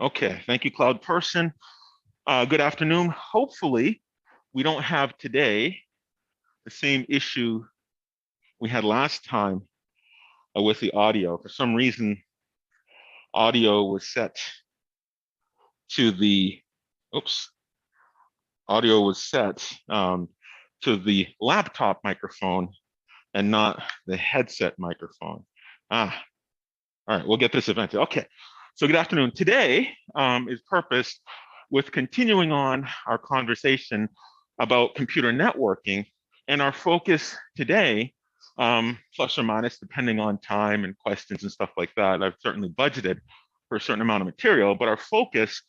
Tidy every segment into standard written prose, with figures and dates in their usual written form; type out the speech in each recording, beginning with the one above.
Okay, thank you, Cloud Person. Good afternoon. Hopefully, we don't have today the same issue we had last time with the audio. For some reason, audio was set to the, oops, audio was set to the laptop microphone and not the headset microphone. All right, we'll get this eventually. Okay, so good afternoon. Today is purposed with continuing on our conversation about computer networking, and our focus today, plus or minus, depending on time and questions and stuff like that, I've certainly budgeted for a certain amount of material, but our focus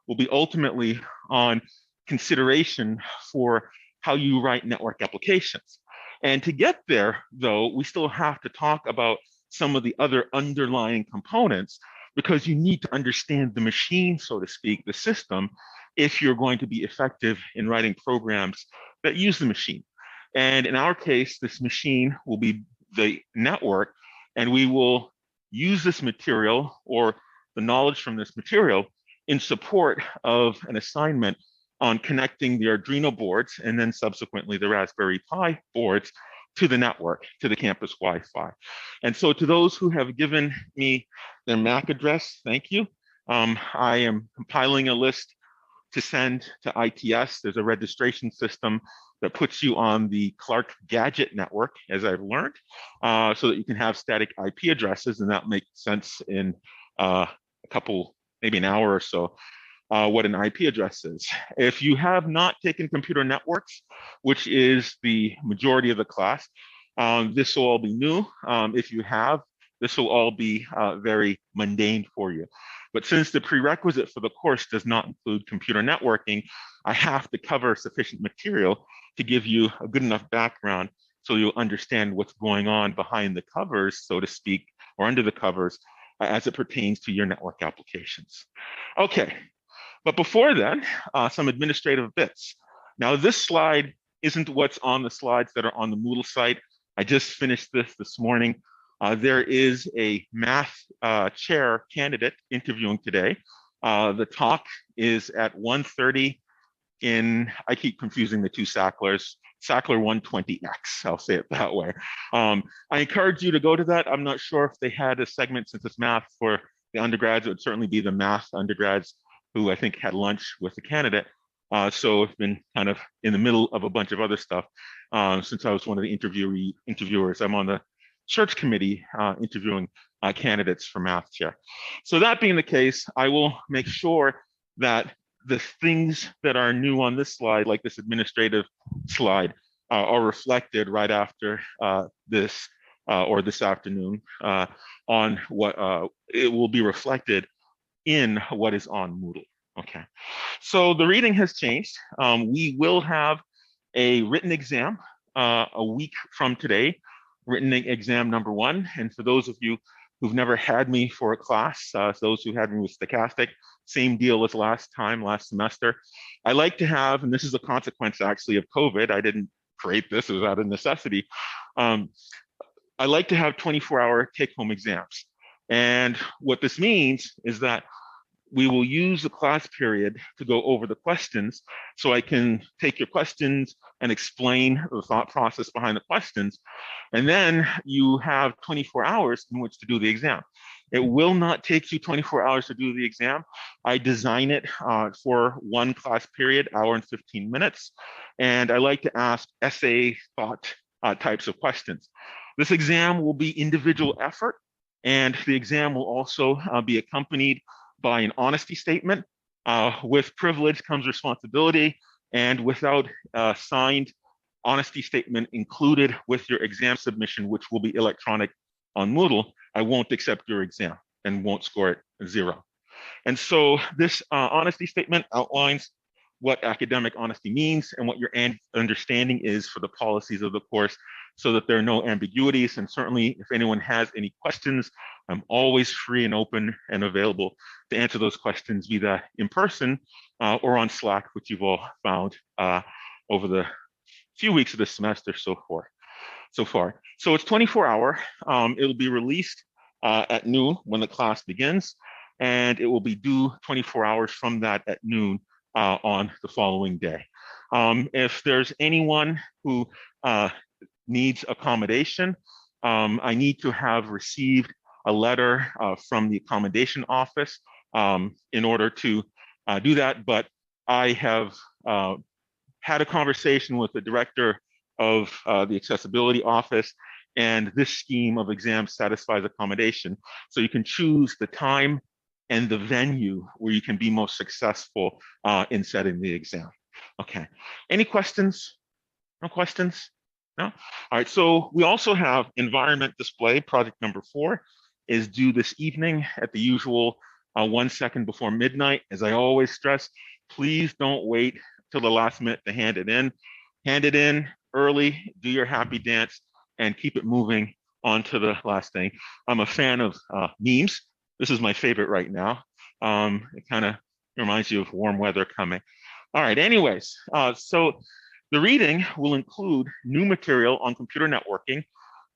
will be ultimately on consideration for how you write network applications. And to get there, though, we still have to talk about some of the other underlying components, because you need to understand the machine, so to speak, the system, if you're going to be effective in writing programs that use the machine. And in our case, this machine will be the network, and we will use this material or the knowledge from this material in support of an assignment on connecting the Arduino boards and then subsequently the Raspberry Pi boards to the network, to the campus Wi-Fi. And so to those who have given me their MAC address, thank you. I am compiling a list to send to ITS. There's a registration system that puts you on the Clark Gadget network, as I've learned, so that you can have static IP addresses, and that makes sense in a couple, maybe an hour or so, what an IP address is. If you have not taken computer networks, which is the majority of the class, this will all be new. If you have, this will all be very mundane for you. But since the prerequisite for the course does not include computer networking, I have to cover sufficient material to give you a good enough background so you'll understand what's going on behind the covers, so to speak, or under the covers, as it pertains to your network applications. Okay, but before then, some administrative bits. Now, this slide isn't what's on the slides that are on the Moodle site. I just finished this morning. There is a math chair candidate interviewing today. The talk is at 1:30 in, I keep confusing the two Sacklers, Sackler 120X, I'll say it that way. I encourage you to go to that. I'm not sure if they had a segment, since it's math for the undergrads. It would certainly be the math undergrads who I think had lunch with the candidate. So I've been kind of in the middle of a bunch of other stuff since I was one of the interviewers. I'm on the search committee interviewing candidates for math chair. So that being the case, I will make sure that the things that are new on this slide, like this administrative slide, are reflected right after this or this afternoon on what it will be reflected in what is on Moodle. Okay, so the reading has changed. We will have a written exam a week from today, written exam number 1. And for those of you who've never had me for a class, those who had me with Stochastic, same deal as last semester. I like to have, and this is a consequence actually of COVID, I didn't create this, it was out of necessity. I like to have 24-hour take-home exams. And what this means is that we will use the class period to go over the questions, so I can take your questions and explain the thought process behind the questions. And then you have 24 hours in which to do the exam. It will not take you 24 hours to do the exam. I design it for one class period, hour and 15 minutes. And I like to ask essay thought types of questions. This exam will be individual effort, and the exam will also be accompanied by an honesty statement. With privilege comes responsibility, and without a signed honesty statement included with your exam submission, which will be electronic on Moodle, I won't accept your exam and won't score it 0. And so this honesty statement outlines what academic honesty means and what your understanding is for the policies of the course, so that there are no ambiguities. And certainly if anyone has any questions, I'm always free and open and available to answer those questions, be that in person or on Slack, which you've all found over the few weeks of this semester so far. So it's 24-hour. It'll be released at noon when the class begins. and it will be due 24 hours from that at noon on the following day. If there's anyone who needs accommodation, I need to have received a letter from the accommodation office in order to do that, but I have had a conversation with the director of the accessibility office, and this scheme of exams satisfies accommodation. So you can choose the time and the venue where you can be most successful in setting the exam. Okay, any questions? No questions? No? All right, so we also have environment display. Project number 4 is due this evening at the usual 1 second before midnight. As I always stress, please don't wait till the last minute to hand it in. Hand it in early, do your happy dance, and keep it moving on to the last thing. I'm a fan of memes. This is my favorite right now. It kind of reminds you of warm weather coming. All right, anyways, so the reading will include new material on computer networking.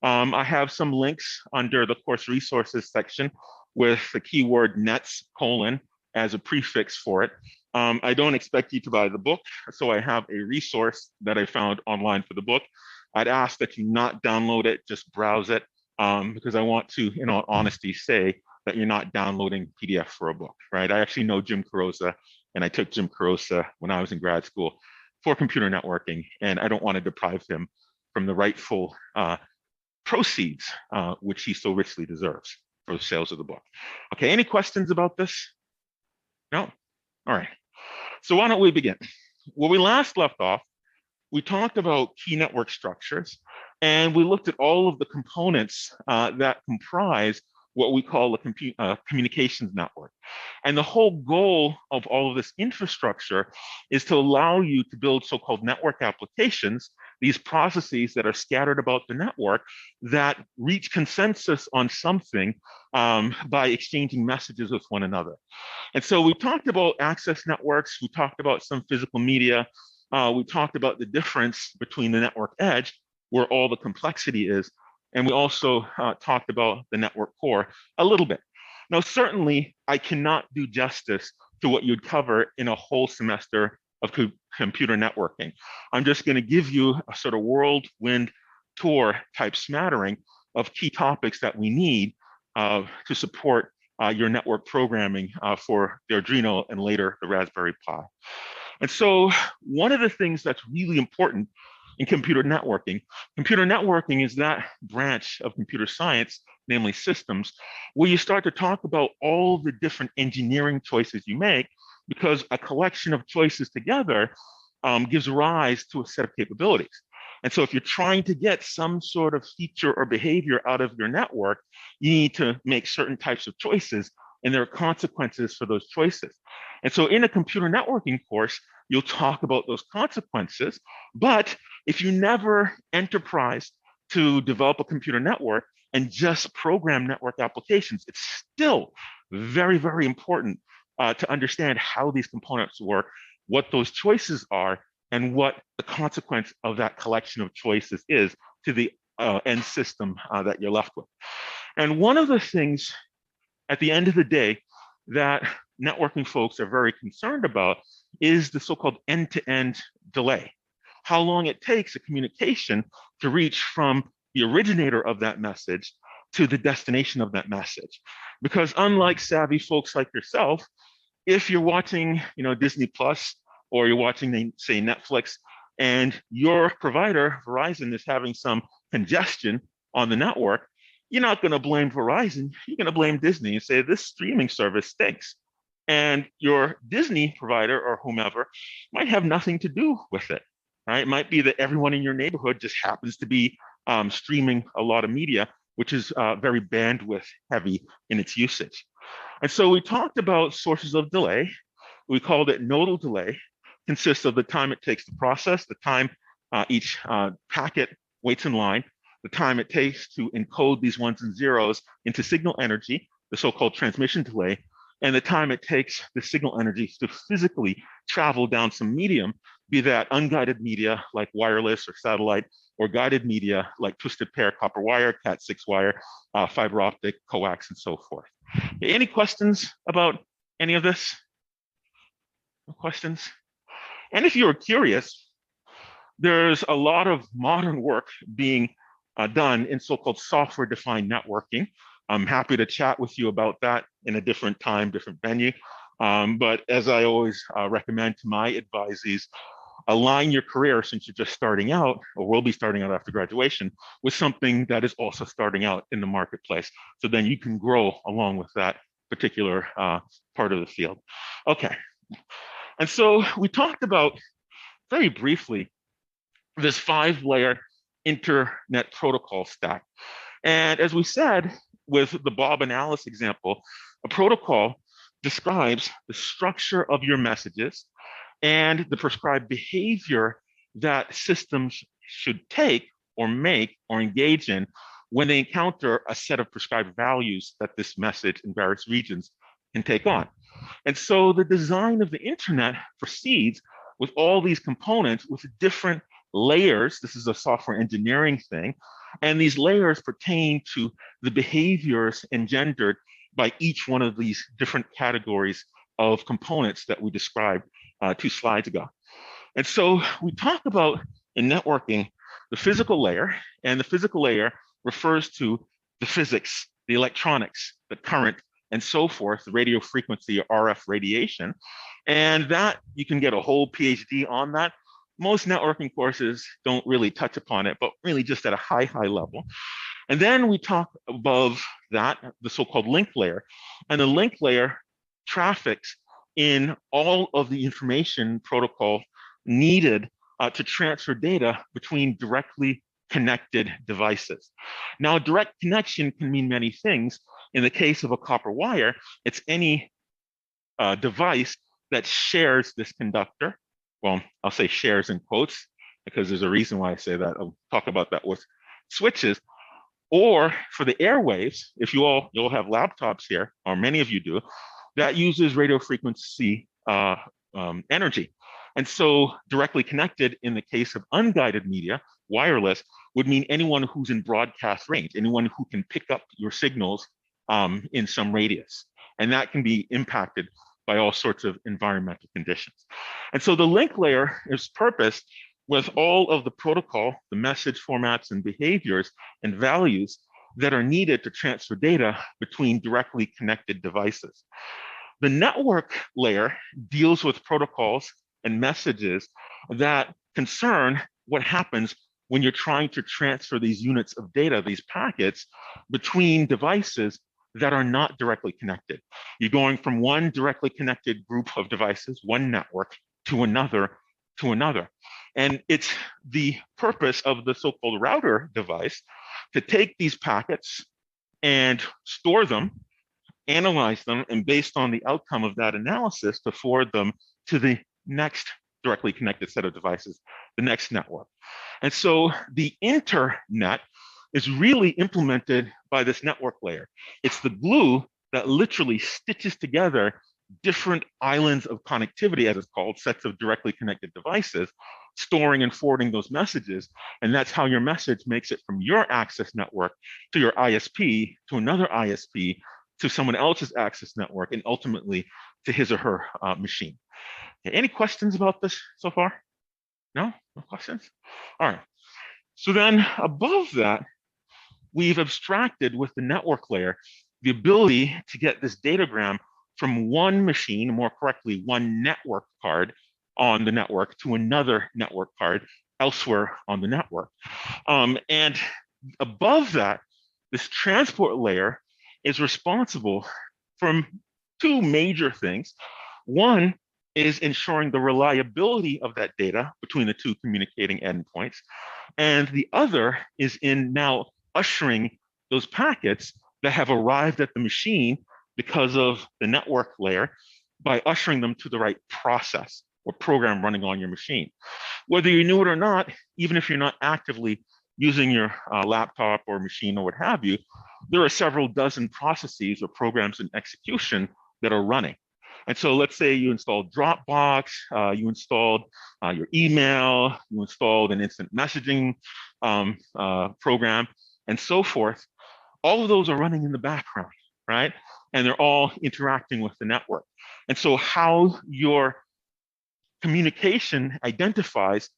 I have some links under the course resources section with the keyword nets : as a prefix for it. I don't expect you to buy the book, so I have a resource that I found online for the book. I'd ask that you not download it, just browse it, because I want to, in all honesty, say that you're not downloading PDF for a book, right? I actually know Jim Carosa, and I took Jim Carosa when I was in grad school for computer networking, and I don't want to deprive him from the rightful proceeds, which he so richly deserves for the sales of the book. Okay, any questions about this? No? All right. So why don't we begin? Where we last left off, we talked about key network structures, and we looked at all of the components that comprise what we call a communications network. And the whole goal of all of this infrastructure is to allow you to build so-called network applications, these processes that are scattered about the network that reach consensus on something by exchanging messages with one another. And so we talked about access networks, we talked about some physical media, we talked about the difference between the network edge, where all the complexity is, and we also talked about the network core a little bit. Now, certainly, I cannot do justice to what you'd cover in a whole semester of computer networking. I'm just going to give you a sort of whirlwind tour type smattering of key topics that we need to support your network programming for the Arduino and later the Raspberry Pi. And so one of the things that's really important in computer networking is that branch of computer science, namely systems, where you start to talk about all the different engineering choices you make, because a collection of choices together gives rise to a set of capabilities. And so if you're trying to get some sort of feature or behavior out of your network, you need to make certain types of choices, and there are consequences for those choices. And so in a computer networking course, you'll talk about those consequences, but if you never enterprise to develop a computer network and just program network applications, it's still very, very important to understand how these components work, what those choices are, and what the consequence of that collection of choices is to the end system that you're left with. And one of the things at the end of the day that networking folks are very concerned about is the so-called end-to-end delay. How long it takes a communication to reach from the originator of that message to the destination of that message. Because unlike savvy folks like yourself, if you're watching, Disney Plus, or you're watching, say, Netflix, and your provider, Verizon, is having some congestion on the network, you're not going to blame Verizon. You're going to blame Disney and say, this streaming service stinks. And your Disney provider or whomever might have nothing to do with it. Right? It might be that everyone in your neighborhood just happens to be streaming a lot of media, which is very bandwidth heavy in its usage. And so we talked about sources of delay. We called it nodal delay. Consists of the time it takes to process, the time each packet waits in line, the time it takes to encode these ones and zeros into signal energy, the so-called transmission delay, and the time it takes the signal energy to physically travel down some medium, be that unguided media like wireless or satellite, or guided media like twisted pair copper wire, Cat6 wire, fiber optic, coax, and so forth. Any questions about any of this? No questions? And if you're curious, there's a lot of modern work being done in so-called software-defined networking. I'm happy to chat with you about that in a different time, different venue. But as I always recommend to my advisees, align your career since you're just starting out or will be starting out after graduation with something that is also starting out in the marketplace. So then you can grow along with that particular part of the field. Okay. And so we talked about very briefly this 5-layer internet protocol stack. And as we said, with the Bob and Alice example, a protocol describes the structure of your messages and the prescribed behavior that systems should take or make or engage in when they encounter a set of prescribed values that this message in various regions can take on. And so the design of the internet proceeds with all these components with different layers. This is a software engineering thing. And these layers pertain to the behaviors engendered by each one of these different categories of components that we described 2 slides ago. And so we talk about in networking the physical layer, and the physical layer refers to the physics, the electronics, the current, and so forth, the radio frequency or RF radiation. And that you can get a whole PhD on that. Most networking courses don't really touch upon it, but really just at a high level. And then we talk above that, the so-called link layer. And the link layer traffics in all of the information protocol needed to transfer data between directly connected devices. Now, direct connection can mean many things. In the case of a copper wire, it's any device that shares this conductor. Well, I'll say shares in quotes because there's a reason why I say that. I'll talk about that with switches. Or for the airwaves, if you'll have laptops here, or many of you do, that uses radio frequency energy. And so directly connected in the case of unguided media, wireless, would mean anyone who's in broadcast range, anyone who can pick up your signals in some radius. And that can be impacted by all sorts of environmental conditions. And so the link layer is purposed with all of the protocol, the message formats and behaviors and values that are needed to transfer data between directly connected devices. The network layer deals with protocols and messages that concern what happens when you're trying to transfer these units of data, these packets, between devices that are not directly connected. You're going from one directly connected group of devices, one network, to another, to another. And it's the purpose of the so-called router device to take these packets and store them, analyze them, and based on the outcome of that analysis, to forward them to the next directly connected set of devices, the next network. And so the internet is really implemented by this network layer. It's the glue that literally stitches together different islands of connectivity, as it's called, sets of directly connected devices, storing and forwarding those messages. And that's how your message makes it from your access network to your ISP, to another ISP, to someone else's access network, and ultimately to his or her machine. Okay, any questions about this so far? No? No questions? All right. So then above that, we've abstracted with the network layer the ability to get this datagram from one machine, more correctly, one network card on the network to another network card elsewhere on the network. And above that, this transport layer is responsible for 2 major things. One is ensuring the reliability of that data between the 2 communicating endpoints. And the other is in now ushering those packets that have arrived at the machine because of the network layer by ushering them to the right process or program running on your machine. Whether you knew it or not, even if you're not actively using your laptop or machine or what have you, there are several dozen processes or programs in execution that are running. And so let's say you installed Dropbox, you installed your email, you installed an instant messaging program, and so forth. All of those are running in the background, right? and they're all interacting with the network. And so how your communication identifies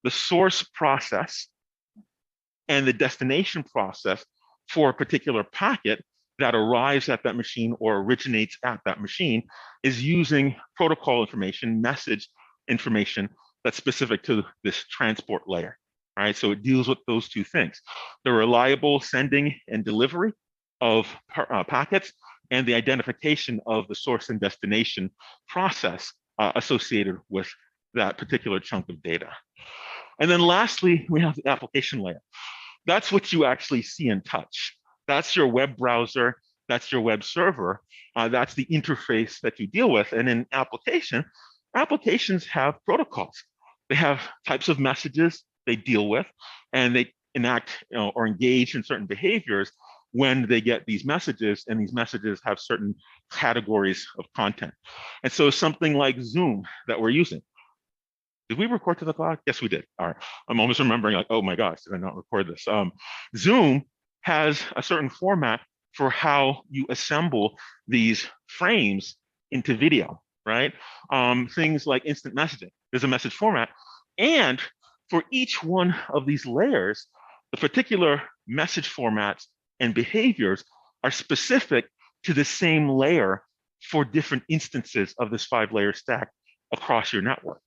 the source process and the destination process for a particular packet that arrives at that machine or originates at that machine is using protocol information, message information that's specific to this transport layer. All right, so it deals with those two things: the reliable sending and delivery of packets, and the identification of the source and destination process associated with that particular chunk of data. And then lastly, we have the application layer. That's what you actually see and touch. That's your web browser, that's your web server, that's the interface that you deal with. And in applications have protocols. They have types of messages they deal with, and they enact or engage in certain behaviors when they get these messages, and these messages have certain categories of content. And so something like Zoom that we're using. Did we record to the cloud? Yes, we did. All right. I'm almost remembering, like, oh my gosh, did I not record this? Zoom has a certain format for how you assemble these frames into video, right? Things like instant messaging. There's a message format. And for each one of these layers, the particular message formats and behaviors are specific to the same layer for different instances of this 5-layer stack across your network.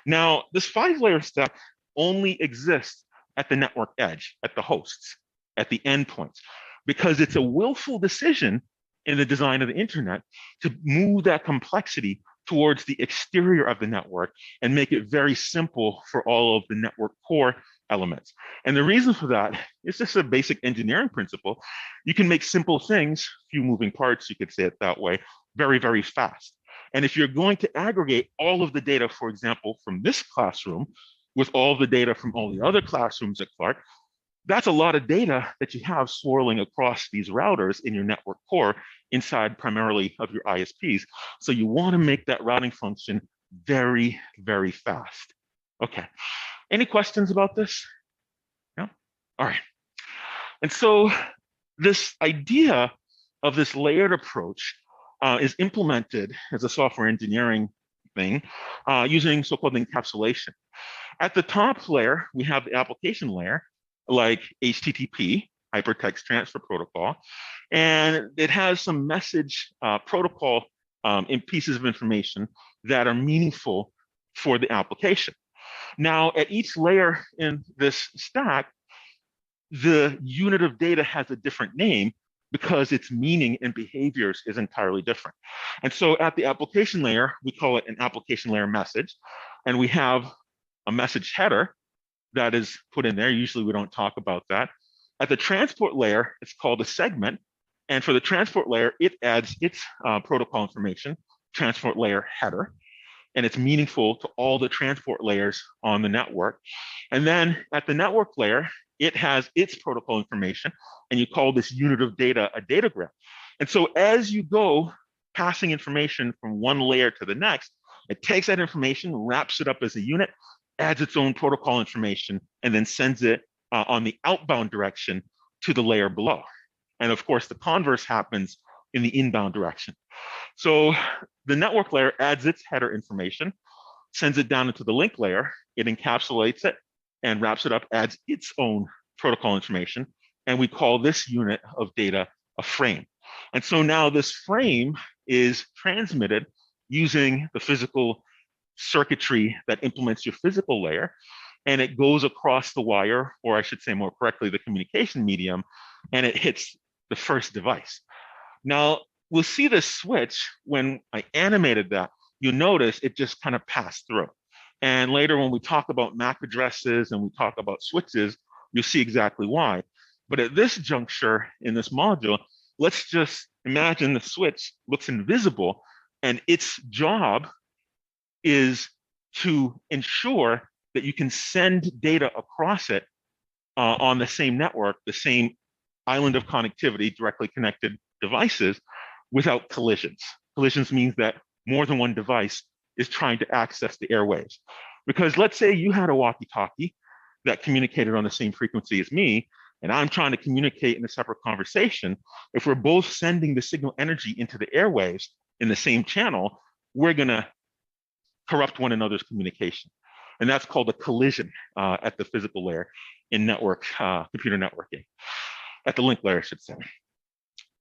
Now, this 5-layer stack only exists at the network edge, at the hosts, at the endpoints, because it's a willful decision in the design of the internet to move that complexity towards the exterior of the network and make it very simple for all of the network core elements. And the reason for that is just a basic engineering principle. You can make simple things, few moving parts, you could say it that way, very, very fast. And if you're going to aggregate all of the data, for example, from this classroom with all the data from all the other classrooms at Clark, that's a lot of data that you have swirling across these routers in your network core inside primarily of your ISPs. So you want to make that routing function very, very fast. Okay. Any questions about this? No? All right. And so this idea of this layered approach is implemented as a software engineering thing using so-called encapsulation. At the top layer, we have the application layer, like HTTP, Hypertext Transfer Protocol, and it has some message protocol in pieces of information that are meaningful for the application. Now, at each layer in this stack, the unit of data has a different name because its meaning and behaviors is entirely different. And so at the application layer, we call it an application layer message, and we have a message header that is put in there. Usually we don't talk about that. At the transport layer, it's called a segment. And for the transport layer, it adds its protocol information, transport layer header, and it's meaningful to all the transport layers on the network. And then at the network layer, it has its protocol information, and you call this unit of data a datagram. And so as you go passing information from one layer to the next, it takes that information, wraps it up as a unit, adds its own protocol information, and then sends it on the outbound direction to the layer below. And of course, the converse happens in the inbound direction. So the network layer adds its header information, sends it down into the link layer, it encapsulates it and wraps it up, adds its own protocol information, and we call this unit of data a frame. And so now this frame is transmitted using the physical circuitry that implements your physical layer, and it goes across the wire, or I should say more correctly, the communication medium, and it hits the first device. Now, we'll see this switch when I animated that. You'll notice it just kind of passed through. And later when we talk about MAC addresses and we talk about switches, you'll see exactly why. But at this juncture in this module, let's just imagine the switch looks invisible, and its job is to ensure that you can send data across it on the same network, the same island of connectivity, directly connected devices, without collisions. Collisions means that more than one device is trying to access the airwaves. Because let's say you had a walkie-talkie that communicated on the same frequency as me, and I'm trying to communicate in a separate conversation, if we're both sending the signal energy into the airwaves in the same channel, we're going to corrupt one another's communication. And that's called a collision at the physical layer in network, computer networking, at the link layer, I should say.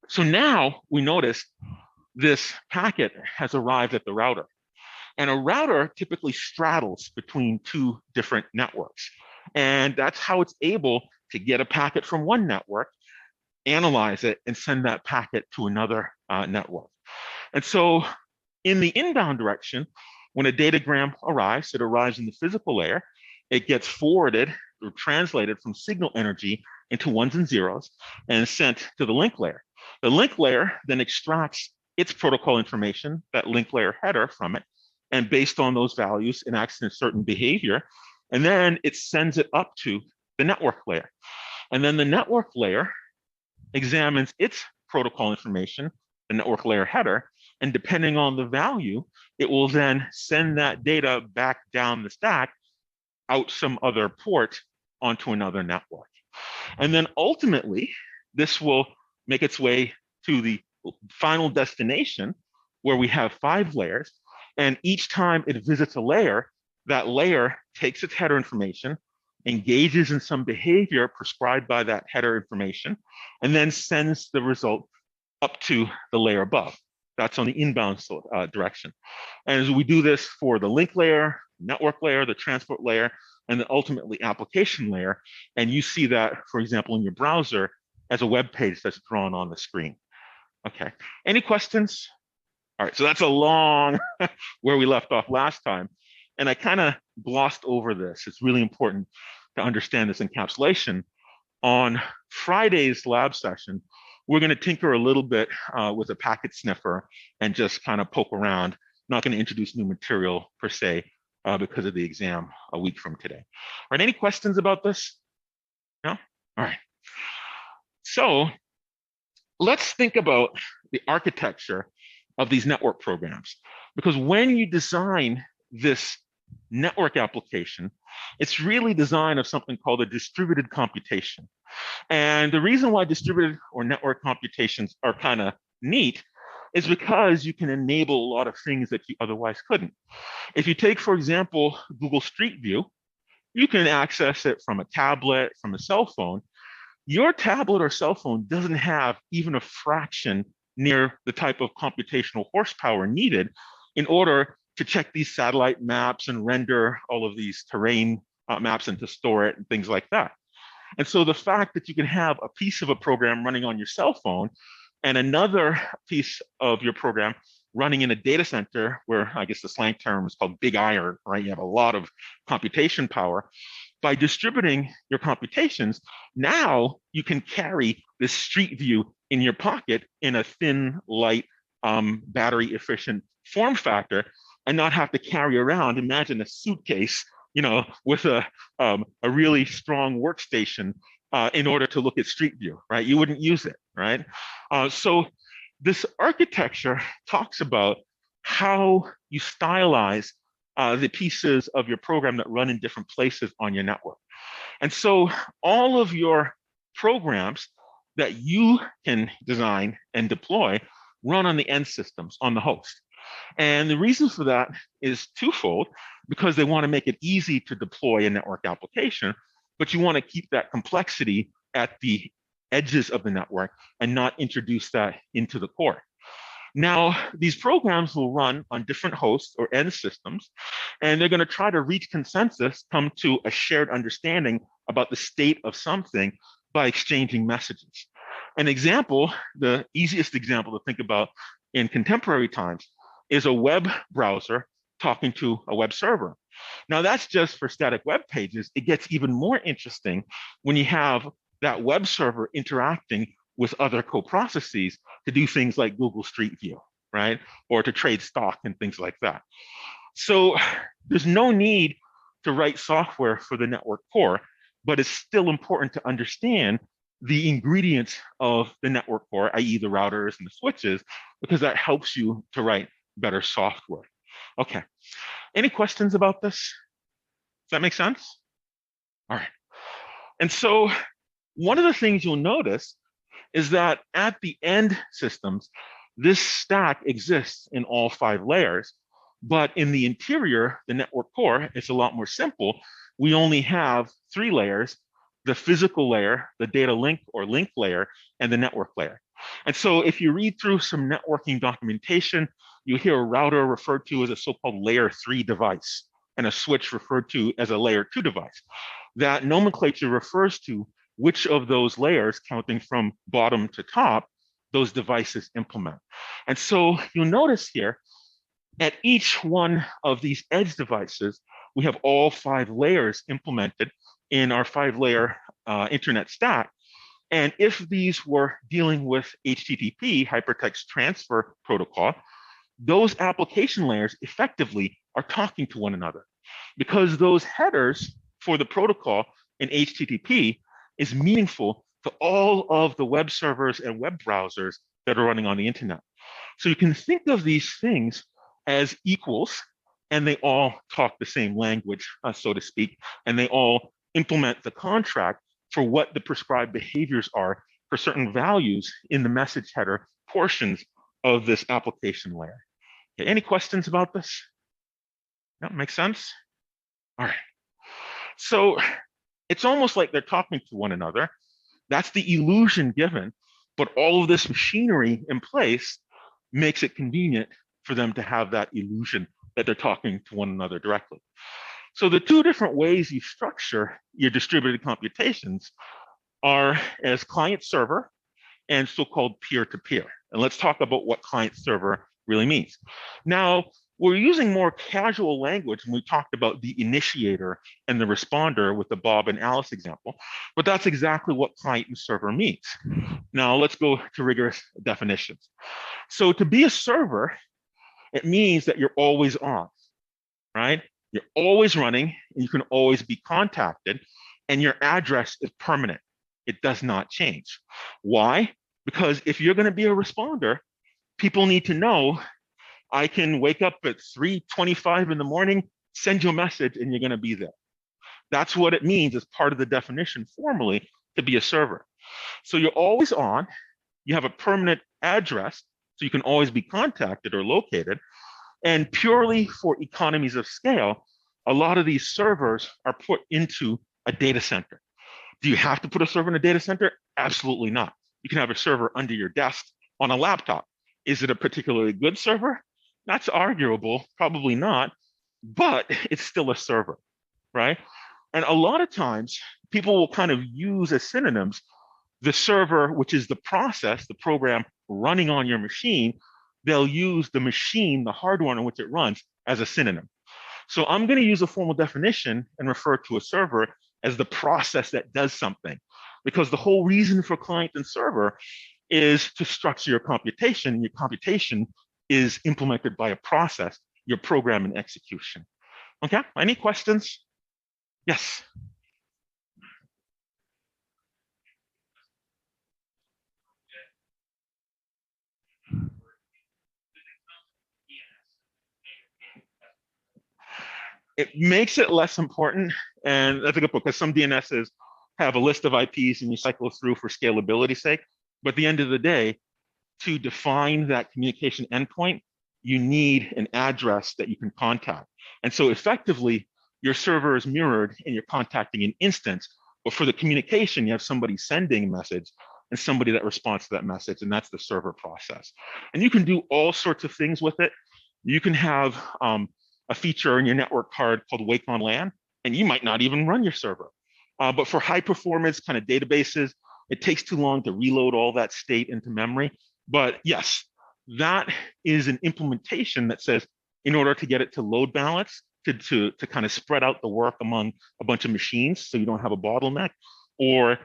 So now we notice this packet has arrived at the router. And a router typically straddles between two different networks. And that's how it's able to get a packet from one network, analyze it, and send that packet to another network. And so in the inbound direction, when a datagram arrives, it arrives in the physical layer, it gets forwarded or translated from signal energy into ones and zeros and sent to the link layer. The link layer then extracts its protocol information, that link layer header from it, and based on those values, it acts in a certain behavior, and then it sends it up to the network layer. And then the network layer examines its protocol information, the network layer header, and depending on the value, it will then send that data back down the stack out some other port onto another network. And then ultimately, this will make its way to the final destination where we have 5 layers. And each time it visits a layer, that layer takes its header information, engages in some behavior prescribed by that header information, and then sends the result up to the layer above. That's on the inbound direction. And as we do this for the link layer, network layer, the transport layer, and then ultimately application layer, and you see that, for example, in your browser as a web page that's drawn on the screen. Okay, any questions? All right, so that's a long where we left off last time. And I kind of glossed over this. It's really important to understand this encapsulation. On Friday's lab session, we're going to tinker a little bit with a packet sniffer and just kind of poke around. Not going to introduce new material per se because of the exam a week from today. All right, any questions about this? No? All right. So let's think about the architecture of these network programs. Because when you design this network application, it's really design of something called a distributed computation. And the reason why distributed or network computations are kind of neat is because you can enable a lot of things that you otherwise couldn't. If you take, for example, Google Street View, you can access it from a tablet, from a cell phone. Your tablet or cell phone doesn't have even a fraction near the type of computational horsepower needed in order to check these satellite maps and render all of these terrain maps and to store it and things like that. And so the fact that you can have a piece of a program running on your cell phone and another piece of your program running in a data center where I guess the slang term is called big iron, right? You have a lot of computation power. By distributing your computations, now you can carry this street view in your pocket in a thin, light, battery efficient form factor and not have to carry around. Imagine a suitcase, you know, with a really strong workstation in order to look at Street View, right? You wouldn't use it, right? So this architecture talks about how you stylize the pieces of your program that run in different places on your network. And so all of your programs that you can design and deploy run on the end systems, on the host. And the reason for that is twofold, because they want to make it easy to deploy a network application, but you want to keep that complexity at the edges of the network and not introduce that into the core. Now, these programs will run on different hosts or end systems, and they're going to try to reach consensus, come to a shared understanding about the state of something by exchanging messages. An example, the easiest example to think about in contemporary times, is a web browser talking to a web server. Now, that's just for static web pages. It gets even more interesting when you have that web server interacting with other co-processes to do things like Google Street View, right? Or to trade stock and things like that. So there's no need to write software for the network core, but it's still important to understand the ingredients of the network core, i.e. the routers and the switches, because that helps you to write better software. Okay, any questions about this? Does that make sense? All right. And so One of the things you'll notice is that at the end systems, this stack exists in all 5 layers. But in the interior, the network core, it's a lot more simple. We only have 3 layers: the physical layer, the data link or link layer, and the network layer. And so if you read through some networking documentation, you hear a router referred to as a so-called layer 3 device and a switch referred to as a layer 2 device. That nomenclature refers to which of those layers, counting from bottom to top, those devices implement. And so you'll notice here, at each one of these edge devices, we have all 5 layers implemented in our 5-layer internet stack. And if these were dealing with HTTP, hypertext transfer protocol, those application layers effectively are talking to one another, because those headers for the protocol in HTTP is meaningful to all of the web servers and web browsers that are running on the internet. So you can think of these things as equals, and they all talk the same language, so to speak, and they all implement the contract for what the prescribed behaviors are for certain values in the message header portions of this application layer. Okay, any questions about this? That makes sense? All right. So it's almost like they're talking to one another. That's the illusion given, but all of this machinery in place makes it convenient for them to have that illusion that they're talking to one another directly. So the 2 different ways you structure your distributed computations are as client-server and so-called peer-to-peer. And let's talk about what client-server really means. Now, we're using more casual language when we talked about the initiator and the responder with the Bob and Alice example, but that's exactly what client and server means. Now, let's go to rigorous definitions. So to be a server, it means that you're always on, right? You're always running, and you can always be contacted, and your address is permanent. It does not change. Why? Because if you're going to be a responder, people need to know I can wake up at 3:25 in the morning, send you a message, and you're going to be there. That's what it means as part of the definition formally to be a server. So you're always on, you have a permanent address, so you can always be contacted or located. And purely for economies of scale, a lot of these servers are put into a data center. Do you have to put a server in a data center? Absolutely not. You can have a server under your desk on a laptop. Is it a particularly good server? That's arguable, probably not, but it's still a server, right? And a lot of times, people will kind of use as synonyms the server, which is the process, the program running on your machine. They'll use the machine, the hardware on which it runs, as a synonym. So I'm going to use a formal definition and refer to a server as the process that does something, because the whole reason for client and server is to structure your computation, and your computation is implemented by a process, your program and execution. Okay, any questions? Yes. It makes it less important, and that's a good point, because some DNSs have a list of IPs and you cycle through for scalability's sake. But at the end of the day, to define that communication endpoint, you need an address that you can contact. And so effectively, your server is mirrored and you're contacting an instance. But for the communication, you have somebody sending a message and somebody that responds to that message, and that's the server process. And you can do all sorts of things with it. You can have a feature in your network card called Wake on LAN, and you might not even run your server. But for high performance kind of databases, it takes too long to reload all that state into memory. But yes, that is an implementation that says, in order to get it to load balance, to kind of spread out the work among a bunch of machines so you don't have a bottleneck, or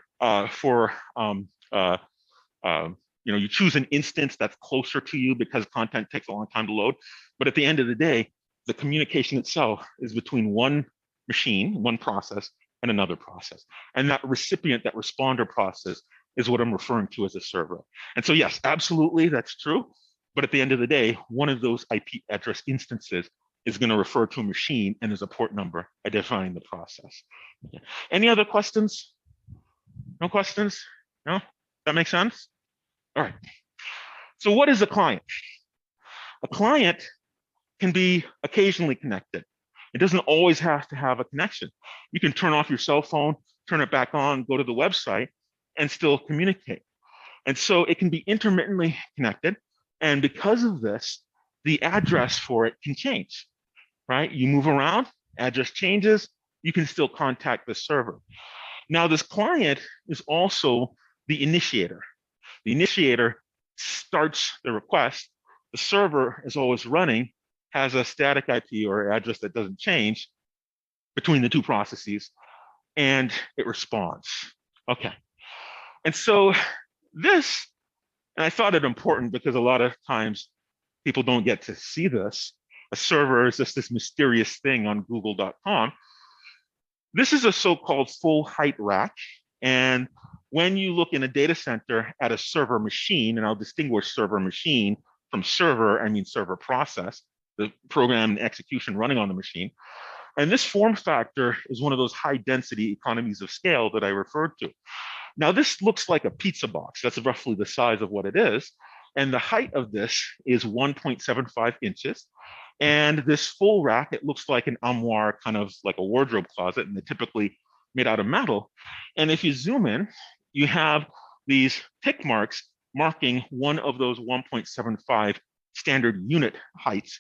you choose an instance that's closer to you because content takes a long time to load. But at the end of the day, the communication itself is between one machine, one process, and another process. And that recipient, that responder process is what I'm referring to as a server. And so yes, absolutely, that's true. But at the end of the day, one of those IP address instances is going to refer to a machine, and there's a port number identifying the process. Okay. Any other questions? No questions? No? That makes sense? All right. So what is a client? A client can be occasionally connected. It doesn't always have to have a connection. You can turn off your cell phone, turn it back on, go to the website, and still communicate. And so it can be intermittently connected. And because of this, the address for it can change, right? You move around, address changes, you can still contact the server. Now, this client is also the initiator. The initiator starts the request. The server is always running, has a static IP or address that doesn't change between the two processes, and it responds. Okay. And so this, and I thought it important because a lot of times people don't get to see this. A server is just this mysterious thing on google.com. This is a so-called full height rack. And when you look in a data center at a server machine, and I'll distinguish server machine from server, I mean server process, the program and execution running on the machine. And this form factor is one of those high density economies of scale that I referred to. Now, this looks like a pizza box. That's roughly the size of what it is. And the height of this is 1.75 inches. And this full rack, it looks like an armoire, kind of like a wardrobe closet, and they're typically made out of metal. And if you zoom in, you have these tick marks marking one of those 1.75 standard unit heights.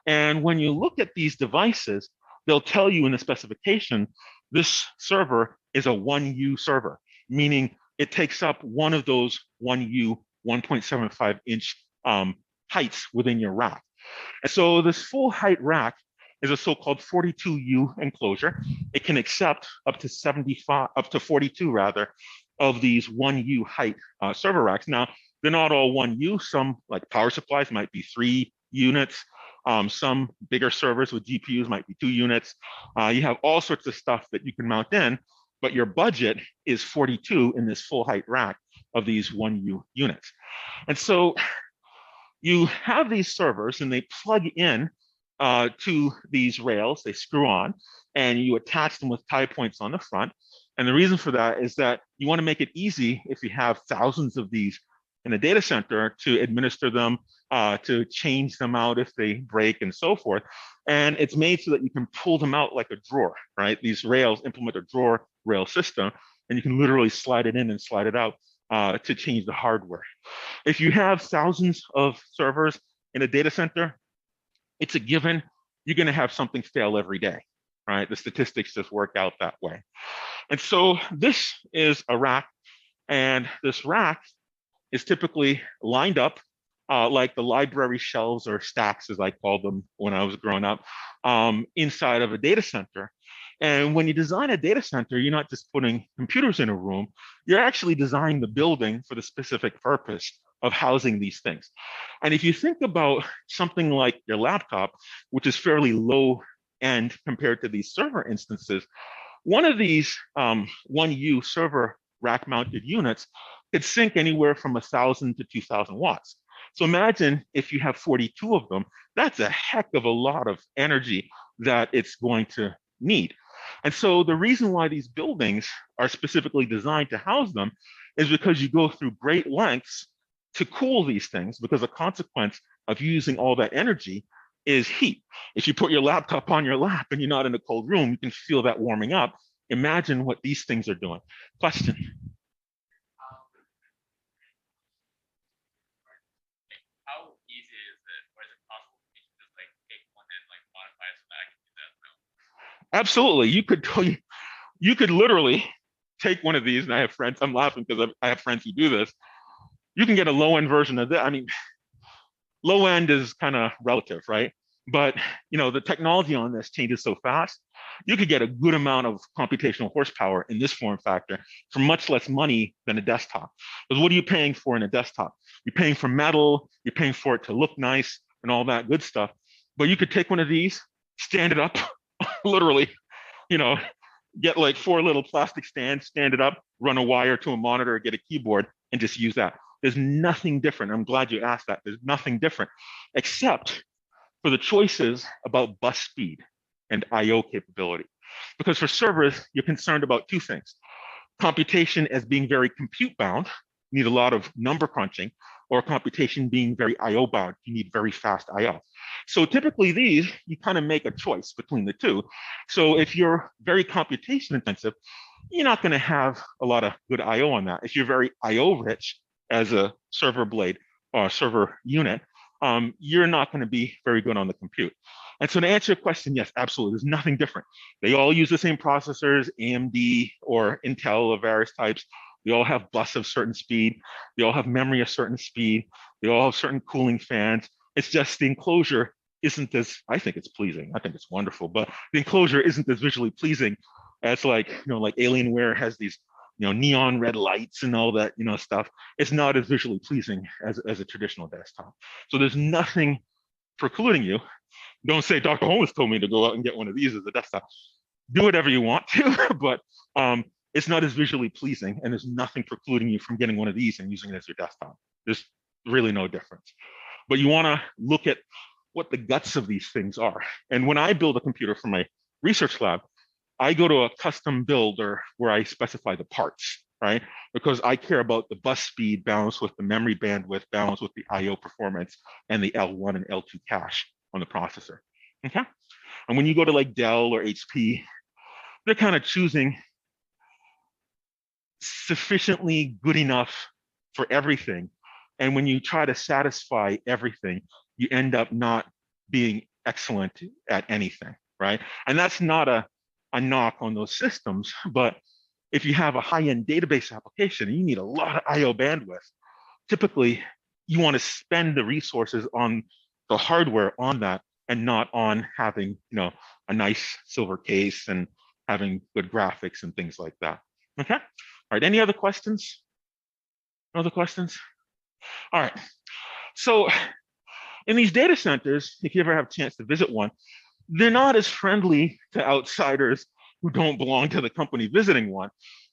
And when you look at these devices, they'll tell you in the specification, this server is a 1U server, meaning it takes up one of those 1U 1.75 inch heights within your rack. And so this full height rack is a so-called 42U enclosure. It can accept up to 42 rather, of these 1U height server racks. Now, they're not all 1U. Some, like power supplies, might be 3 units. Some bigger servers with GPUs might be 2 units. You have all sorts of stuff that you can mount in, but your budget is 42 in this full height rack of these 1U units. And so you have these servers and they plug in to these rails, they screw on, and you attach them with tie points on the front. And the reason for that is that you want to make it easy if you have thousands of these in a data center to administer them, to change them out if they break and so forth. And it's made so that you can pull them out like a drawer, right? These rails implement a drawer rail system, and you can literally slide it in and slide it out to change the hardware. If you have thousands of servers in a data center, it's a given you're going to have something fail every day, right? The statistics just work out that way. And so this is a rack, and this rack is typically lined up like the library shelves or stacks, as I called them when I was growing up, inside of a data center. And when you design a data center, you're not just putting computers in a room, you're actually designing the building for the specific purpose of housing these things. And if you think about something like your laptop, which is fairly low end compared to these server instances, one of these 1U server rack mounted units could sink anywhere from 1,000 to 2,000 watts. So imagine if you have 42 of them, that's a heck of a lot of energy that it's going to need. And so the reason why these buildings are specifically designed to house them is because you go through great lengths to cool these things, because the consequence of using all that energy is heat. If you put your laptop on your lap and you're not in a cold room, you can feel that warming up. Imagine what these things are doing. Question? How easy is it, or is it possible for me to just like take one and like modify a spec and do that? Absolutely. You could literally take one of these, and I have friends, I'm laughing because I have friends who do this. You can get a low end version of that. I mean, low end is kind of relative, right? But the technology on this changes so fast. You could get a good amount of computational horsepower in this form factor for much less money than a desktop. Because what are you paying for in a desktop? You're paying for metal, you're paying for it to look nice and all that good stuff. But you could take one of these, stand it up, literally, you know, get like 4 little plastic stands, stand it up, run a wire to a monitor, get a keyboard, and just use that. There's nothing different. I'm glad you asked that. There's nothing different, except for the choices about bus speed and IO capability. Because for servers, you're concerned about 2 things. computation as being very compute bound, you need a lot of number crunching, or computation being very IO bound, you need very fast IO. So typically these, you kind of make a choice between the two. So if you're very computation intensive, you're not going to have a lot of good IO on that. If you're very IO rich as a server blade or server unit, you're not going to be very good on the compute. And so to answer your question, yes, absolutely. There's nothing different. They all use the same processors, AMD or Intel of various types. They all have bus of certain speed. They all have memory of certain speed. They all have certain cooling fans. It's just the enclosure isn't as, I think it's pleasing. I think it's wonderful, but the enclosure isn't as visually pleasing as like, like Alienware has these, neon red lights and all that, stuff. It's not as visually pleasing as a traditional desktop. So there's nothing precluding you. Don't say Dr. Holmes told me to go out and get one of these as a desktop. Do whatever you want to, but it's not as visually pleasing, and there's nothing precluding you from getting one of these and using it as your desktop. There's really no difference. But you want to look at what the guts of these things are. And when I build a computer for my research lab, I go to a custom builder where I specify the parts, right? Because I care about the bus speed balanced with the memory bandwidth, balanced with the IO performance, and the L1 and L2 cache on the processor. Okay. And when you go to like Dell or HP, they're kind of choosing sufficiently good enough for everything. And when you try to satisfy everything, you end up not being excellent at anything, right? And that's not a knock on those systems, but if you have a high-end database application and you need a lot of IO bandwidth, typically you want to spend the resources on the hardware on that and not on having, a nice silver case and having good graphics and things like that. Okay. All right. Any other questions? No other questions? All right. So in these data centers, if you ever have a chance to visit one, they're not as friendly to outsiders who don't belong to the company visiting one.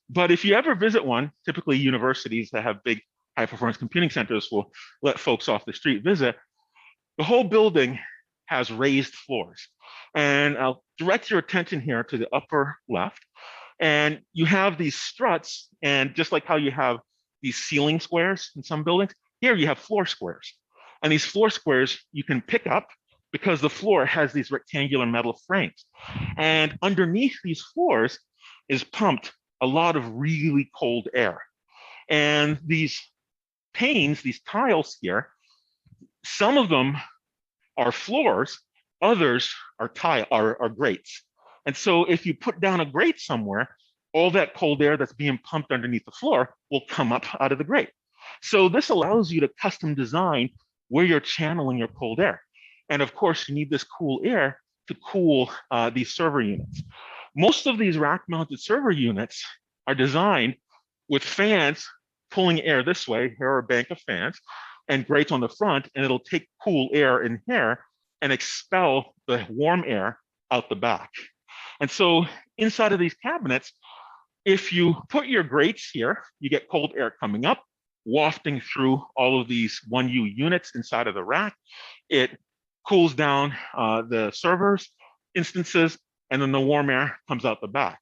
But if you ever visit one, typically universities that have big high performance computing centers will let folks off the street visit. The whole building has raised floors. And I'll direct your attention here to the upper left. And you have these struts, and just like how you have these ceiling squares in some buildings, here you have floor squares. And these floor squares you can pick up because the floor has these rectangular metal frames. And underneath these floors is pumped a lot of really cold air. And these panes, these tiles here, some of them are floors, others are grates. And so if you put down a grate somewhere, all that cold air that's being pumped underneath the floor will come up out of the grate. So this allows you to custom design where you're channeling your cold air. And of course, you need this cool air to cool these server units. Most of these rack-mounted server units are designed with fans pulling air this way. Here are a bank of fans, and grates on the front, and it'll take cool air in here and expel the warm air out the back. And so inside of these cabinets, if you put your grates here, you get cold air coming up, wafting through all of these 1U units inside of the rack. It cools down the servers instances, and then the warm air comes out the back.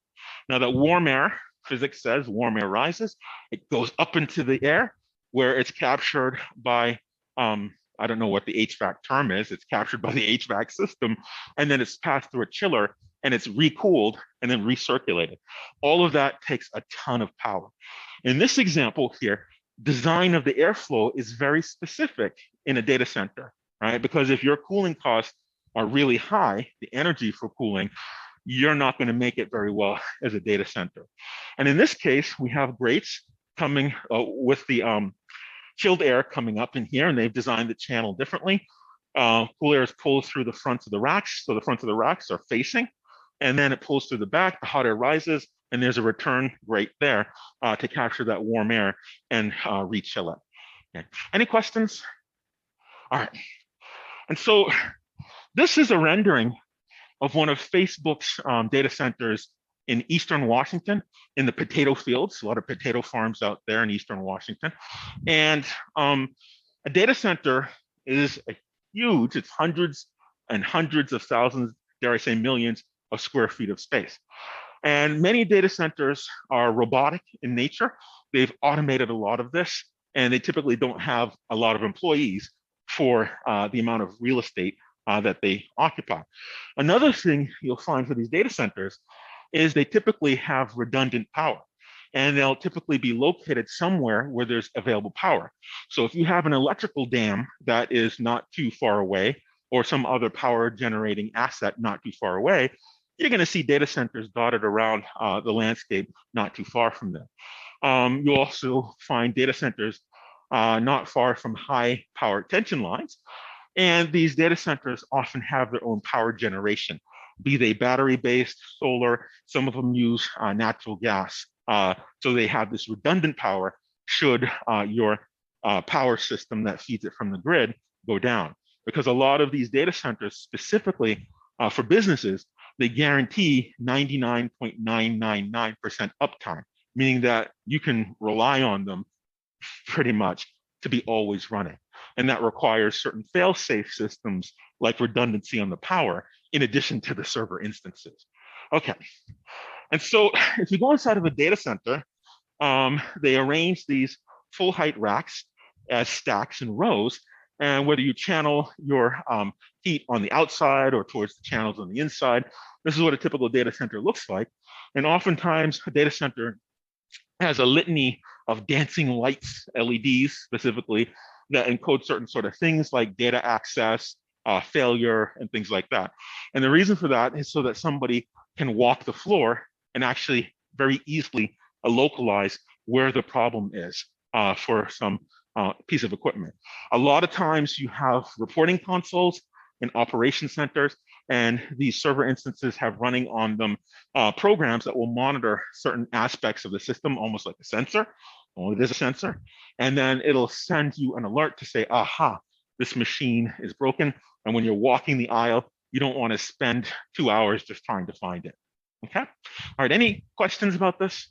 Now that warm air, physics says warm air rises, it goes up into the air where it's captured by, I don't know what the HVAC term is, it's captured by the HVAC system, and then it's passed through a chiller and it's recooled and then recirculated. All of that takes a ton of power. In this example here, design of the airflow is very specific in a data center, right? Because if your cooling costs are really high, the energy for cooling, you're not going to make it very well as a data center. And in this case, we have grates coming with the chilled air coming up in here, and they've designed the channel differently. Cool air is pulled through the fronts of the racks, so the fronts of the racks are facing, and then it pulls through the back, the hot air rises, and there's a return grate there to capture that warm air and re-chill it. Okay. Any questions? All right. And so this is a rendering of one of Facebook's data centers in Eastern Washington, in the potato fields, a lot of potato farms out there in Eastern Washington. And a data center is huge, it's hundreds and hundreds of thousands, dare I say millions of square feet of space. And many data centers are robotic in nature. They've automated a lot of this, and they typically don't have a lot of employees for the amount of real estate that they occupy. Another thing you'll find for these data centers is they typically have redundant power. And they'll typically be located somewhere where there's available power. So if you have an electrical dam that is not too far away, or some other power generating asset not too far away, you're going to see data centers dotted around the landscape not too far from them. You'll also find data centers not far from high power tension lines. And these data centers often have their own power generation, be they battery-based, solar, some of them use natural gas. So they have this redundant power should your power system that feeds it from the grid go down. Because a lot of these data centers, specifically for businesses, they guarantee 99.999% uptime, meaning that you can rely on them pretty much to be always running. And that requires certain fail-safe systems like redundancy on the power, in addition to the server instances. Okay, and so if you go inside of a data center, they arrange these full height racks as stacks and rows. And whether you channel your heat on the outside or towards the channels on the inside, this is what a typical data center looks like. And oftentimes a data center has a litany of dancing lights, LEDs specifically, that encode certain sort of things like data access, failure, and things like that. And the reason for that is so that somebody can walk the floor and actually very easily localize where the problem is for some piece of equipment. A lot of times you have reporting consoles and operation centers, and these server instances have running on them programs that will monitor certain aspects of the system, almost like a sensor. Only there's a sensor. And then it'll send you an alert to say, aha, this machine is broken. And when you're walking the aisle, you don't want to spend 2 hours just trying to find it. Okay. All right. Any questions about this?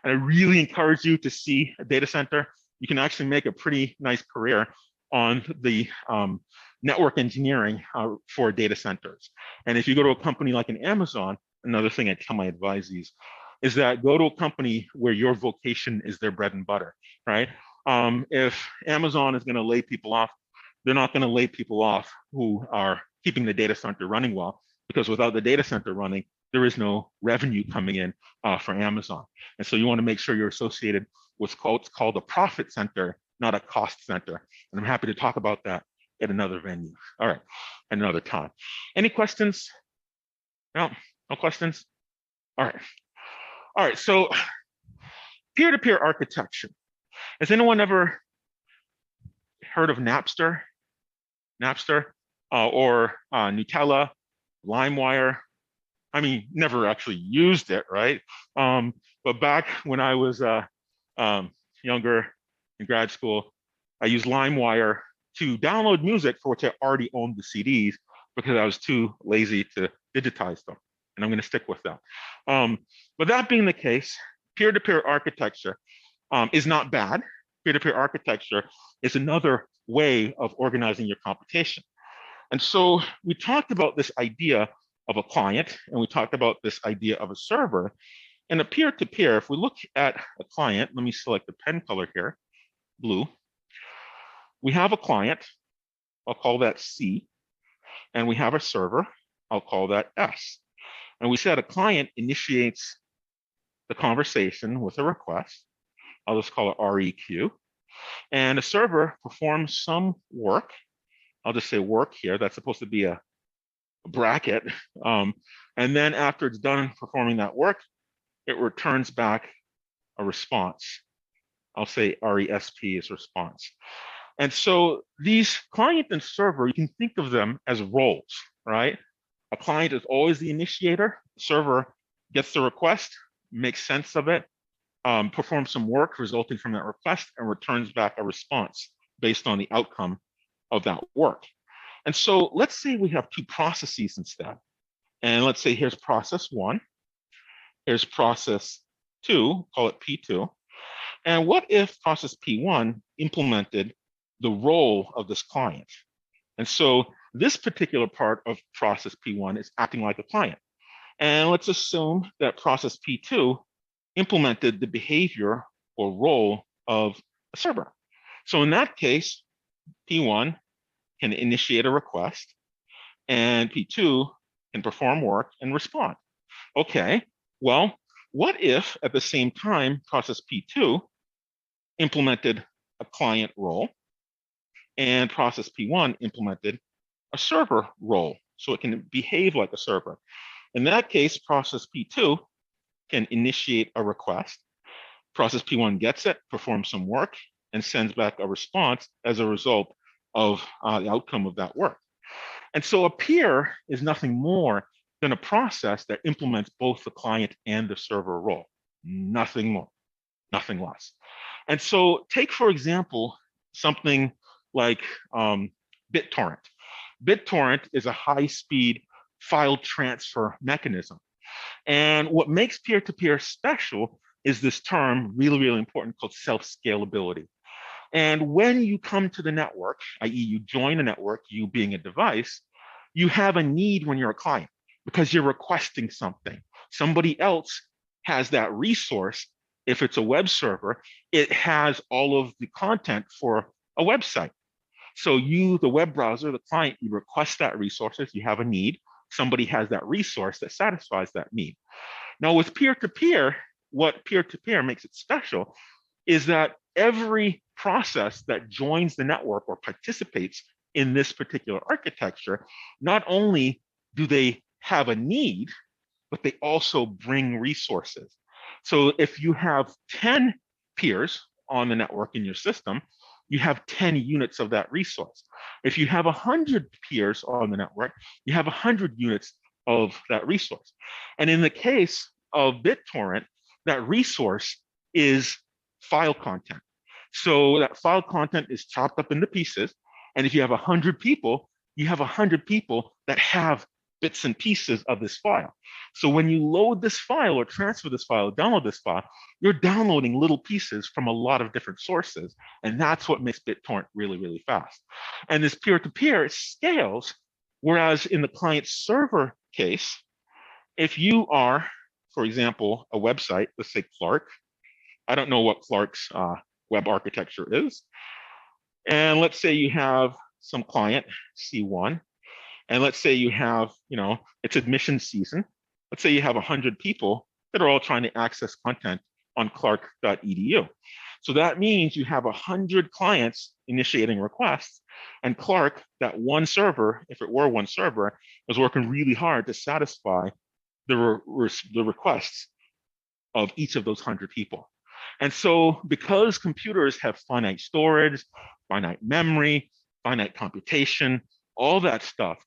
And I really encourage you to see a data center. You can actually make a pretty nice career on the network engineering for data centers. And if you go to a company like an Amazon, another thing I tell my advisees is that go to a company where your vocation is their bread and butter, right? If Amazon is going to lay people off, they're not going to lay people off who are keeping the data center running well, because without the data center running, there is no revenue coming in for Amazon. And so you want to make sure you're associated with what's called a profit center, not a cost center. And I'm happy to talk about that at another venue. All right, another time. Any questions? No, no questions? All right. All right, so peer-to-peer architecture. Has anyone ever heard of Napster? Napster or Nutella, LimeWire? I mean, never actually used it, right? But back when I was younger in grad school, I used LimeWire to download music for which I already owned the CDs because I was too lazy to digitize them. And I'm going to stick with that. But that being the case, peer-to-peer architecture is not bad. Peer-to-peer architecture is another way of organizing your computation. And so we talked about this idea of a client, and we talked about this idea of a server. And a peer-to-peer, if we look at a client, let me select the pen color here, blue. We have a client, I'll call that C, and we have a server, I'll call that S. And we said a client initiates the conversation with a request. I'll just call it REQ. And a server performs some work. I'll just say work here. That's supposed to be a bracket. And then after it's done performing that work, it returns back a response. I'll say RESP is response. And so these client and server, you can think of them as roles, right? A client is always the initiator. The server gets the request, makes sense of it, performs some work resulting from that request, and returns back a response based on the outcome of that work. And so let's say we have two processes instead. And let's say here's process one, here's process two, call it P2. And what if process P1 implemented the role of this client? And so this particular part of process P1 is acting like a client. And let's assume that process P2 implemented the behavior or role of a server. So in that case, P1 can initiate a request and P2 can perform work and respond. Okay, well, what if at the same time process P2 implemented a client role and process P1 implemented a server role so it can behave like a server? In that case, process P2 can initiate a request. Process P1 gets it, performs some work, and sends back a response as a result of the outcome of that work. And so a peer is nothing more than a process that implements both the client and the server role. Nothing more, nothing less. And so take, for example, something like BitTorrent. BitTorrent is a high-speed file transfer mechanism. And what makes peer-to-peer special is this term, really, really important, called self-scalability. And when you come to the network, i.e. you join a network, you being a device, you have a need when you're a client because you're requesting something. Somebody else has that resource. If it's a web server, it has all of the content for a website. So you, the web browser, the client, you request that resources, you have a need. Somebody has that resource that satisfies that need. Now with peer-to-peer, what peer-to-peer makes it special is that every process that joins the network or participates in this particular architecture, not only do they have a need, but they also bring resources. So if you have 10 peers on the network in your system, you have 10 units of that resource. If you have 100 peers on the network, you have 100 units of that resource. And in the case of BitTorrent, that resource is file content. So that file content is chopped up into pieces. And if you have 100 people, you have 100 people that have bits and pieces of this file. So when you load this file or transfer this file, download this file, you're downloading little pieces from a lot of different sources. And that's what makes BitTorrent really, really fast. And this peer-to-peer scales, whereas in the client server case, if you are, for example, a website, let's say Clark, I don't know what Clark's web architecture is. And let's say you have some client, C1, and let's say you have, it's admission season. Let's say you have 100 people that are all trying to access content on clark.edu. So that means you have 100 clients initiating requests, and Clark, that one server, if it were one server, was working really hard to satisfy the requests of each of those 100 people. And so because computers have finite storage, finite memory, finite computation, all that stuff,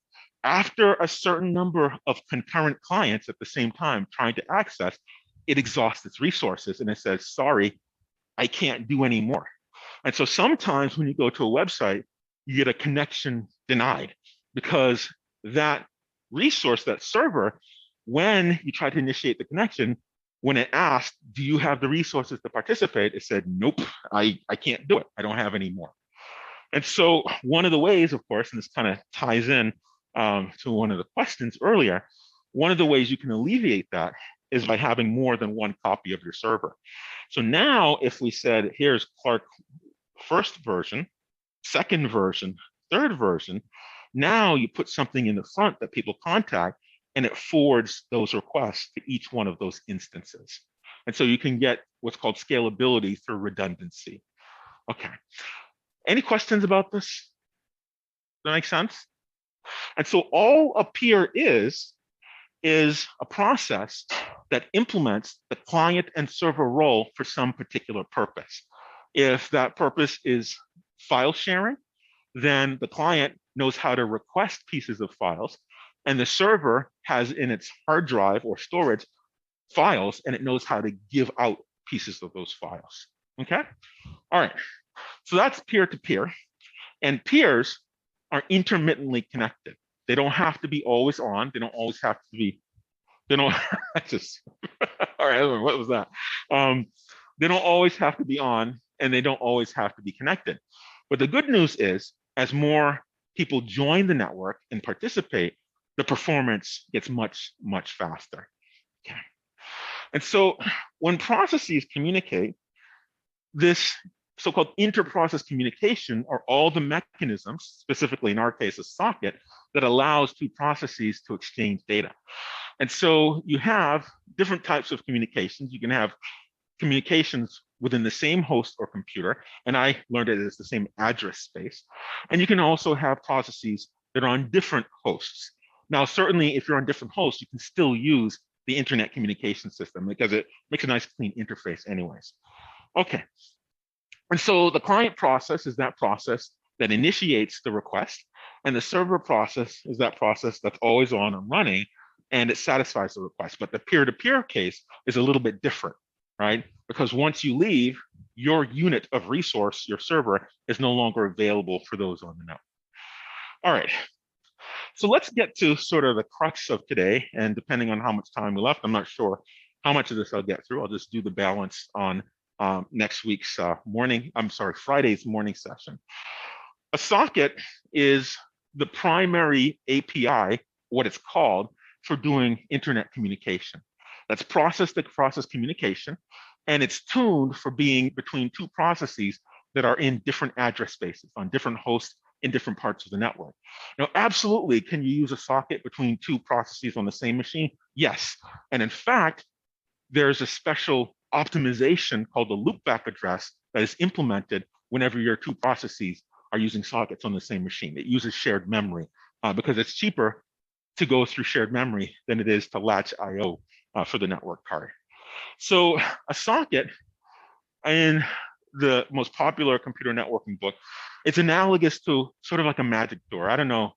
after a certain number of concurrent clients at the same time trying to access, it exhausts its resources and it says, sorry, I can't do any more. And so sometimes when you go to a website, you get a connection denied because that resource, that server, when you try to initiate the connection, when it asked, do you have the resources to participate? It said, nope, I can't do it. I don't have any more. And so one of the ways, of course, and this kind of ties in to one of the questions earlier, one of the ways you can alleviate that is by having more than one copy of your server. So now if we said, here's Clark first version, second version, third version, now you put something in the front that people contact and it forwards those requests to each one of those instances. And so you can get what's called scalability through redundancy. Okay. Any questions about this? Does that make sense? And so all a peer is a process that implements the client and server role for some particular purpose. If that purpose is file sharing, then the client knows how to request pieces of files, and the server has in its hard drive or storage files, and it knows how to give out pieces of those files. Okay? All right. So that's peer-to-peer. And peers are intermittently connected. They don't have to be always on. They don't always have to be, they don't, just, all right, what was that? They don't always have to be on and they don't always have to be connected. But the good news is, as more people join the network and participate, the performance gets much, much faster. Okay. And so when processes communicate, this so-called inter-process communication are all the mechanisms, specifically in our case, a socket, that allows two processes to exchange data. And so you have different types of communications. You can have communications within the same host or computer, and I learned it as the same address space. And you can also have processes that are on different hosts. Now, certainly, if you're on different hosts, you can still use the internet communication system because it makes a nice clean interface anyways. Okay. And so the client process is that process that initiates the request, and the server process is that process that's always on and running, and it satisfies the request. But the peer-to-peer case is a little bit different, right? Because once you leave, your unit of resource, your server, is no longer available for those on the network. All right. So let's get to sort of the crux of today, and depending on how much time we left, I'm not sure how much of this I'll get through. I'll just do the balance on next week's Friday's morning session. A socket is the primary API, what it's called, for doing internet communication. That's process-to-process communication, and it's tuned for being between two processes that are in different address spaces, on different hosts in different parts of the network. Now, absolutely, can you use a socket between two processes on the same machine? Yes, and in fact, there's a special optimization called the loopback address that is implemented whenever your two processes are using sockets on the same machine. It uses shared memory because it's cheaper to go through shared memory than it is to latch I/O for the network card. So a socket in the most popular computer networking book, it's analogous to sort of like a magic door. I don't know.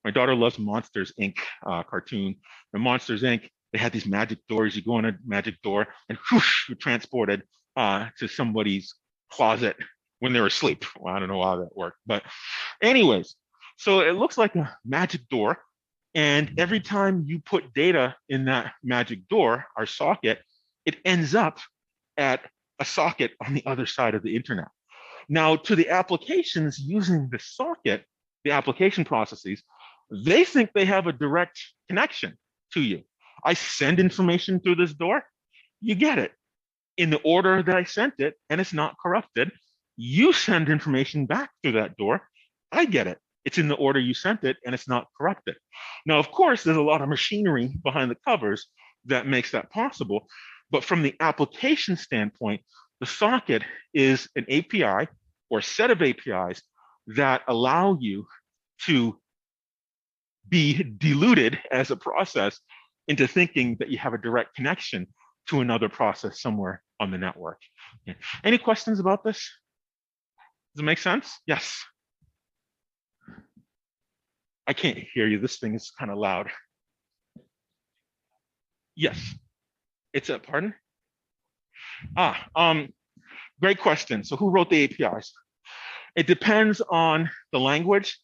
My daughter loves Monsters Inc. Cartoon. The Monsters Inc. They had these magic doors. You go in a magic door and whoosh, you're transported to somebody's closet when they're asleep. Well, I don't know how that worked, but anyways, so it looks like a magic door. And every time you put data in that magic door, our socket, it ends up at a socket on the other side of the internet. Now, to the applications using the socket, the application processes, they think they have a direct connection to you. I send information through this door, you get it in the order that I sent it, and it's not corrupted. You send information back through that door, I get it. It's in the order you sent it, and it's not corrupted. Now, of course, there's a lot of machinery behind the covers that makes that possible. But from the application standpoint, the socket is an API or a set of APIs that allow you to be diluted as a process into thinking that you have a direct connection to another process somewhere on the network. Okay. Any questions about this? Does it make sense? Yes. I can't hear you. This thing is kind of loud. Yes. It's a, pardon? Great question. So who wrote the APIs? It depends on the language.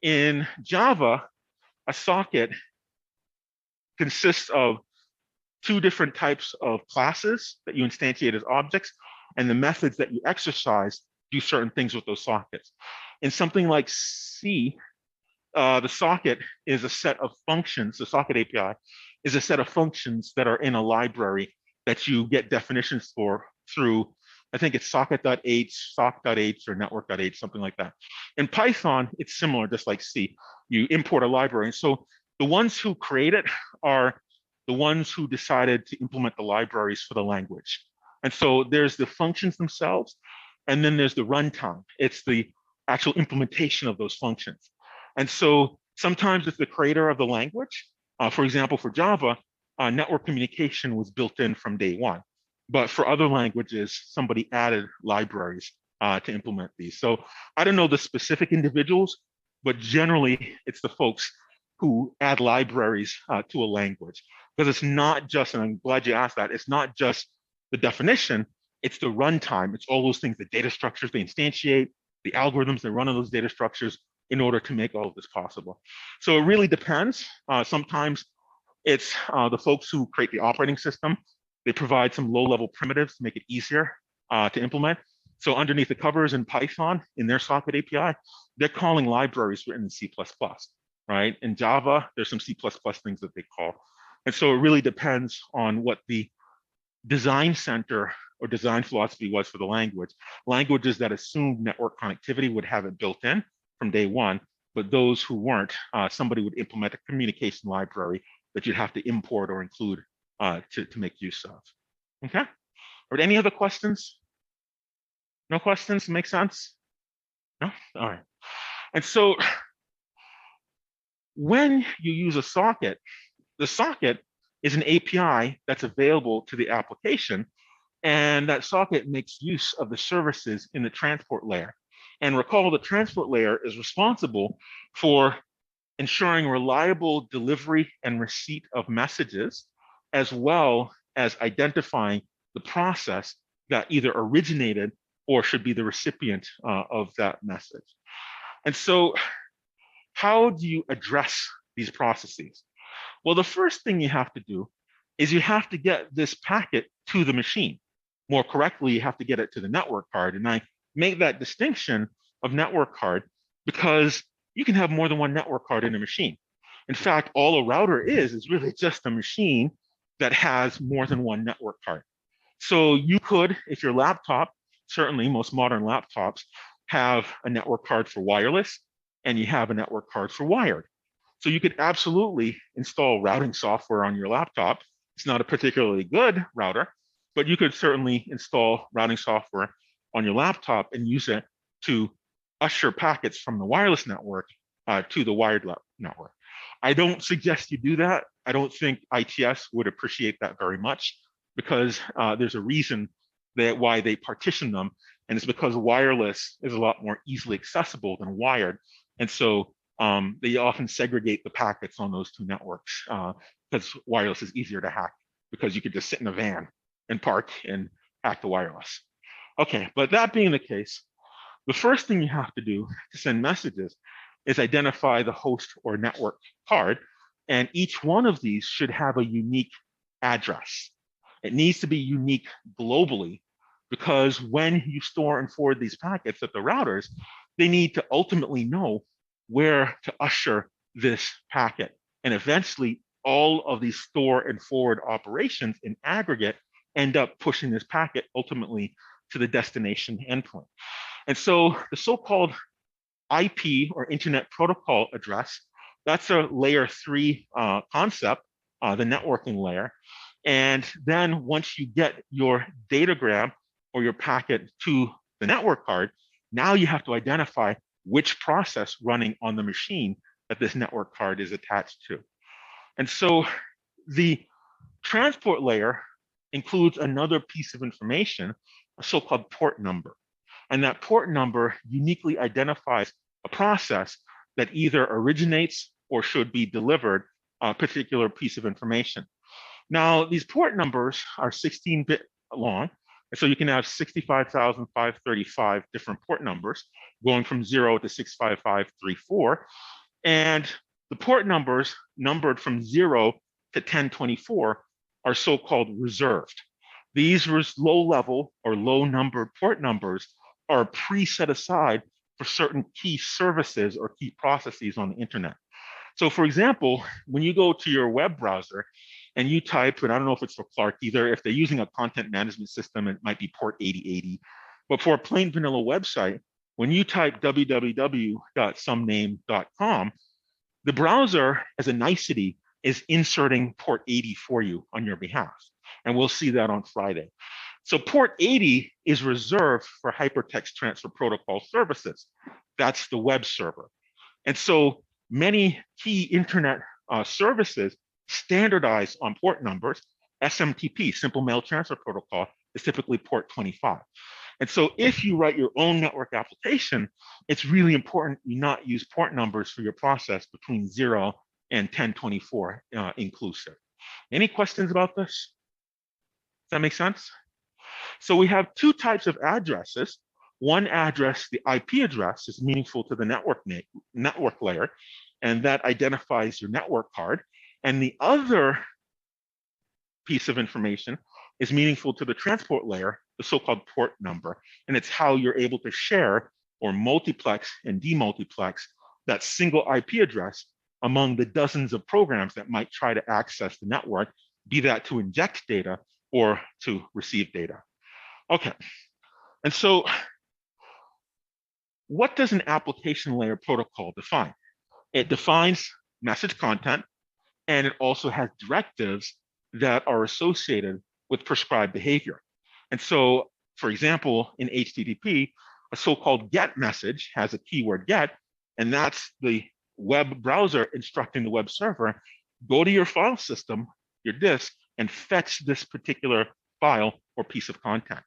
In Java, a socket consists of two different types of classes that you instantiate as objects, and the methods that you exercise do certain things with those sockets. In something like C, the socket is a set of functions, the socket API is a set of functions that are in a library that you get definitions for through, I think it's socket.h, sock.h, or network.h, something like that. In Python, it's similar, just like C. You import a library. And so the ones who create it are the ones who decided to implement the libraries for the language. And so there's the functions themselves, and then there's the runtime. It's the actual implementation of those functions. And so sometimes it's the creator of the language. For example, for Java, network communication was built in from day one. But for other languages, somebody added libraries to implement these. So I don't know the specific individuals, but generally it's the folks who add libraries to a language. Because it's not just, and I'm glad you asked that, it's not just the definition, it's the runtime. It's all those things, the data structures they instantiate, the algorithms that run on those data structures in order to make all of this possible. So it really depends. Sometimes it's the folks who create the operating system. They provide some low-level primitives to make it easier to implement. So underneath the covers in Python, in their socket API, they're calling libraries written in C++, right? In Java, there's some C++ things that they call. And so it really depends on what the design center or design philosophy was for the language. Languages that assumed network connectivity would have it built in from day one, but those who weren't, somebody would implement a communication library that you'd have to import or include to make use of. Okay? All right, any other questions? No questions? Make sense? No? All right. And so when you use a socket, the socket is an API that's available to the application, and that socket makes use of the services in the transport layer. And recall, the transport layer is responsible for ensuring reliable delivery and receipt of messages, as well as identifying the process that either originated or should be the recipient of that message. And so how do you address these processes? Well, the first thing you have to do is you have to get this packet to the machine. More correctly, you have to get it to the network card. And I make that distinction of network card because you can have more than one network card in a machine. In fact, all a router is really just a machine that has more than one network card. So you could, if your laptop, certainly most modern laptops, have a network card for wireless and you have a network card for wired. So you could absolutely install routing software on your laptop. It's not a particularly good router, but you could certainly install routing software on your laptop and use it to usher packets from the wireless network to the wired network. I don't suggest you do that. I don't think ITS would appreciate that very much because there's a reason that why they partition them, and it's because wireless is a lot more easily accessible than wired. And so they often segregate the packets on those two networks because wireless is easier to hack because you could just sit in a van and park and hack the wireless. Okay, but that being the case, the first thing you have to do to send messages is identify the host or network card, and each one of these should have a unique address. It needs to be unique globally because when you store and forward these packets at the routers, they need to ultimately know where to usher this packet. And eventually, all of these store and forward operations in aggregate end up pushing this packet ultimately to the destination endpoint. And so the so-called IP or Internet Protocol address, that's a layer 3 concept, the networking layer. And then once you get your datagram or your packet to the network card, now you have to identify which process running on the machine that this network card is attached to. And so the transport layer includes another piece of information, a so-called port number. And that port number uniquely identifies a process that either originates or should be delivered a particular piece of information. Now, these port numbers are 16-bit long, and so you can have 65,535 different port numbers, going from 0 to 65534. And the port numbers numbered from 0 to 1024 are so-called reserved. These low-level or low-numbered port numbers are preset aside for certain key services or key processes on the internet. So for example, when you go to your web browser and you type, and I don't know if it's for Clark either, if they're using a content management system, it might be port 8080. But for a plain vanilla website, when you type www.somename.com, the browser, as a nicety, is inserting port 80 for you on your behalf. And we'll see that on Friday. So port 80 is reserved for hypertext transfer protocol services. That's the web server. And so many key internet services standardize on port numbers. SMTP, Simple Mail Transfer Protocol, is typically port 25. And so if you write your own network application, it's really important you not use port numbers for your process between 0 and 1024 inclusive. Any questions about this? Does that make sense? So we have two types of addresses. One address, the IP address, is meaningful to the network layer, and that identifies your network card. And the other piece of information is meaningful to the transport layer, the so-called port number, and it's how you're able to share or multiplex and demultiplex that single IP address among the dozens of programs that might try to access the network, be that to inject data or to receive data. Okay, and so what does an application layer protocol define? It defines message content, and it also has directives that are associated with prescribed behavior. And so, for example, in HTTP, a so-called GET message has a keyword GET, and that's the web browser instructing the web server, go to your file system, your disk, and fetch this particular file or piece of content.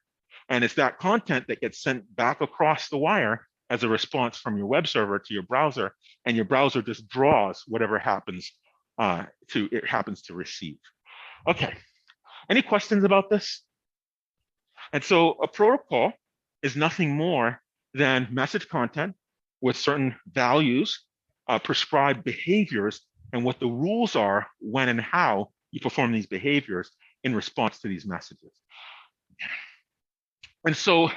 And it's that content that gets sent back across the wire as a response from your web server to your browser, and your browser just draws whatever happens to receive. Okay, any questions about this? And so a protocol is nothing more than message content with certain values, prescribed behaviors, and what the rules are when and how you perform these behaviors in response to these messages. And so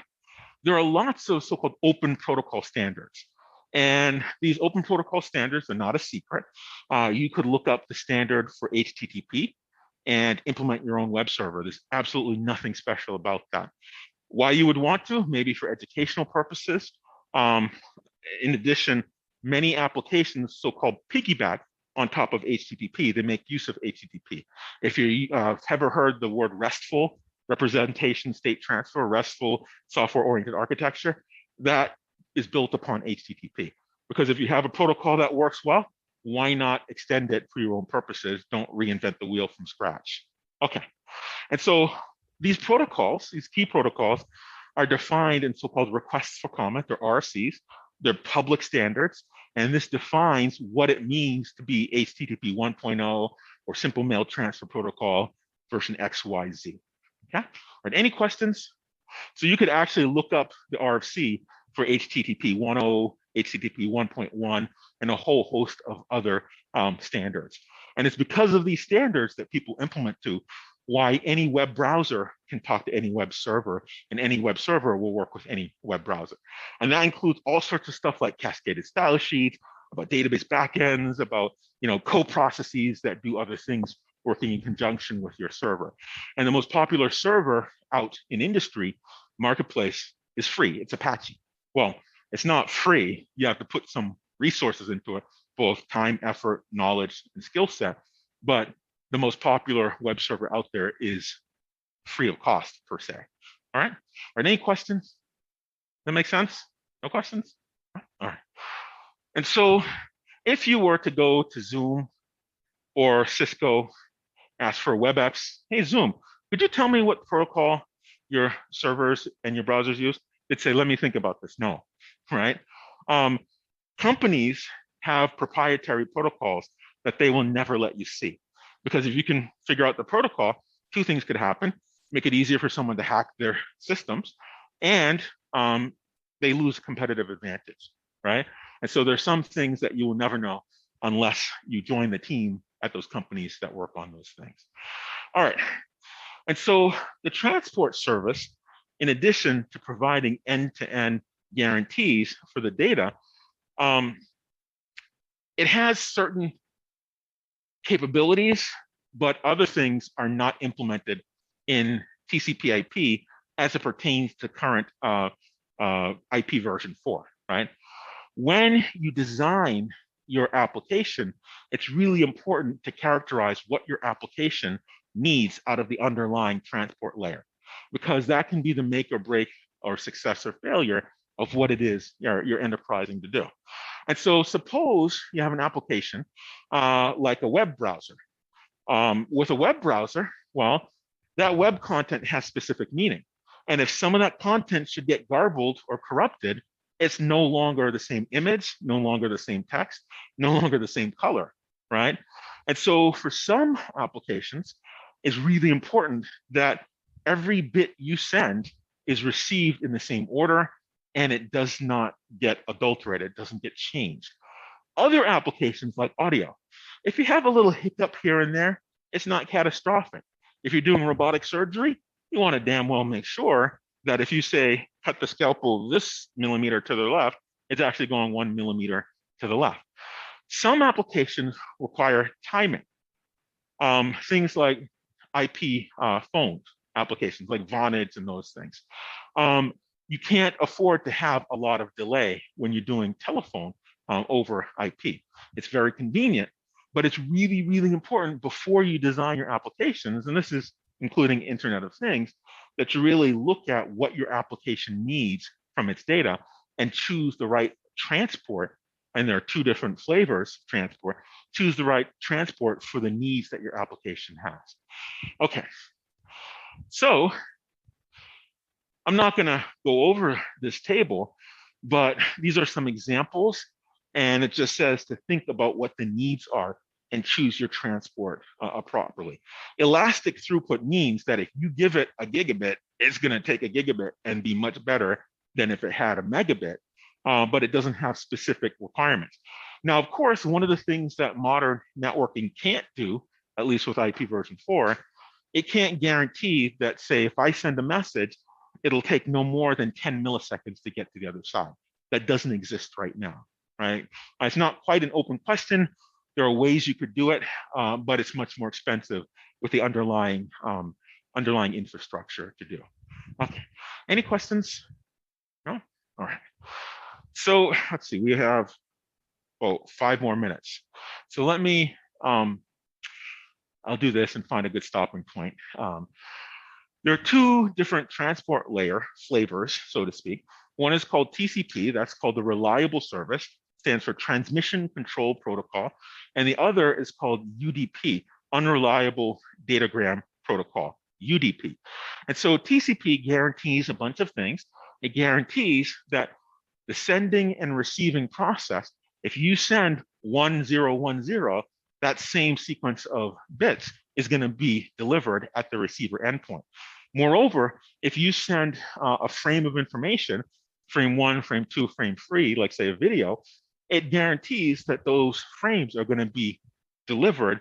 there are lots of so-called open protocol standards. And these open protocol standards are not a secret. You could look up the standard for HTTP and implement your own web server. There's absolutely nothing special about that. Why you would want to, maybe for educational purposes. In addition, many applications so-called piggyback on top of HTTP. They make use of HTTP. If you ever heard the word RESTful, representation state transfer, RESTful software-oriented architecture, that is built upon HTTP. Because if you have a protocol that works well, why not extend it for your own purposes? Don't reinvent the wheel from scratch. Okay, and so these protocols, these key protocols, are defined in so-called requests for comment, or RFCs. They're public standards, and this defines what it means to be HTTP 1.0 or Simple Mail Transfer Protocol version XYZ. Okay, all right, any questions? So you could actually look up the RFC for HTTP 1.0, HTTP 1.1, and a whole host of other standards. And it's because of these standards that people implement to why any web browser can talk to any web server, and any web server will work with any web browser. And that includes all sorts of stuff like cascaded style sheets, about database backends, about co-processes that do other things working in conjunction with your server. And the most popular server out in industry marketplace is free. It's Apache. Well, it's not free. You have to put some resources into it, both time, effort, knowledge, and skill set. But the most popular web server out there is free of cost, per se. All right. Are there any questions? That make sense? No questions? All right. And so if you were to go to Zoom or Cisco, ask for web apps, hey, Zoom, could you tell me what protocol your servers and your browsers use? They'd say, let me think about this. No, right? Companies have proprietary protocols that they will never let you see. Because if you can figure out the protocol, two things could happen. Make it easier for someone to hack their systems, and they lose competitive advantage, right? And so there's some things that you will never know unless you join the team at those companies that work on those things. All right. And so the transport service, in addition to providing end-to-end guarantees for the data, it has certain capabilities, but other things are not implemented in TCP/IP as it pertains to current IP version 4, right? When you design your application, it's really important to characterize what your application needs out of the underlying transport layer, because that can be the make or break or success or failure of what it is you're enterprising to do. And so suppose you have an application like a web browser. With a web browser, well, that web content has specific meaning. And if some of that content should get garbled or corrupted, it's no longer the same image, no longer the same text, no longer the same color, right? And so for some applications, it's really important that every bit you send is received in the same order, and it does not get adulterated, it doesn't get changed. Other applications like audio, if you have a little hiccup here and there, it's not catastrophic. If you're doing robotic surgery, you want to damn well make sure that if you say, cut the scalpel this millimeter to the left, it's actually going 1 millimeter to the left. Some applications require timing. Things like IP phone applications, like Vonage and those things. You can't afford to have a lot of delay when you're doing telephone over IP. It's very convenient, but it's really, really important before you design your applications, and this is including Internet of Things, that you really look at what your application needs from its data and choose the right transport. And there are two different flavors of transport. Choose the right transport for the needs that your application has. Okay, so I'm not going to go over this table, but these are some examples, and it just says to think about what the needs are and choose your transport properly. Elastic throughput means that if you give it a gigabit, it's going to take a gigabit and be much better than if it had a megabit, but it doesn't have specific requirements. Now, of course, one of the things that modern networking can't do, at least with IP version 4, it can't guarantee that, say, if I send a message, it'll take no more than 10 milliseconds to get to the other side. That doesn't exist right now, right? It's not quite an open question. There are ways you could do it, but it's much more expensive with the underlying infrastructure to do. Okay, any questions? No? All right. So let's see, we have 5 more minutes. So let me, I'll do this and find a good stopping point. There are 2 different transport layer flavors, so to speak. One is called TCP, that's called the reliable service, stands for Transmission Control Protocol. And the other is called UDP, Unreliable Datagram Protocol, UDP. And so TCP guarantees a bunch of things. It guarantees that the sending and receiving process, if you send 1010, that same sequence of bits is going to be delivered at the receiver endpoint. Moreover, if you send a frame of information, frame 1, frame 2, frame 3, like say a video, it guarantees that those frames are going to be delivered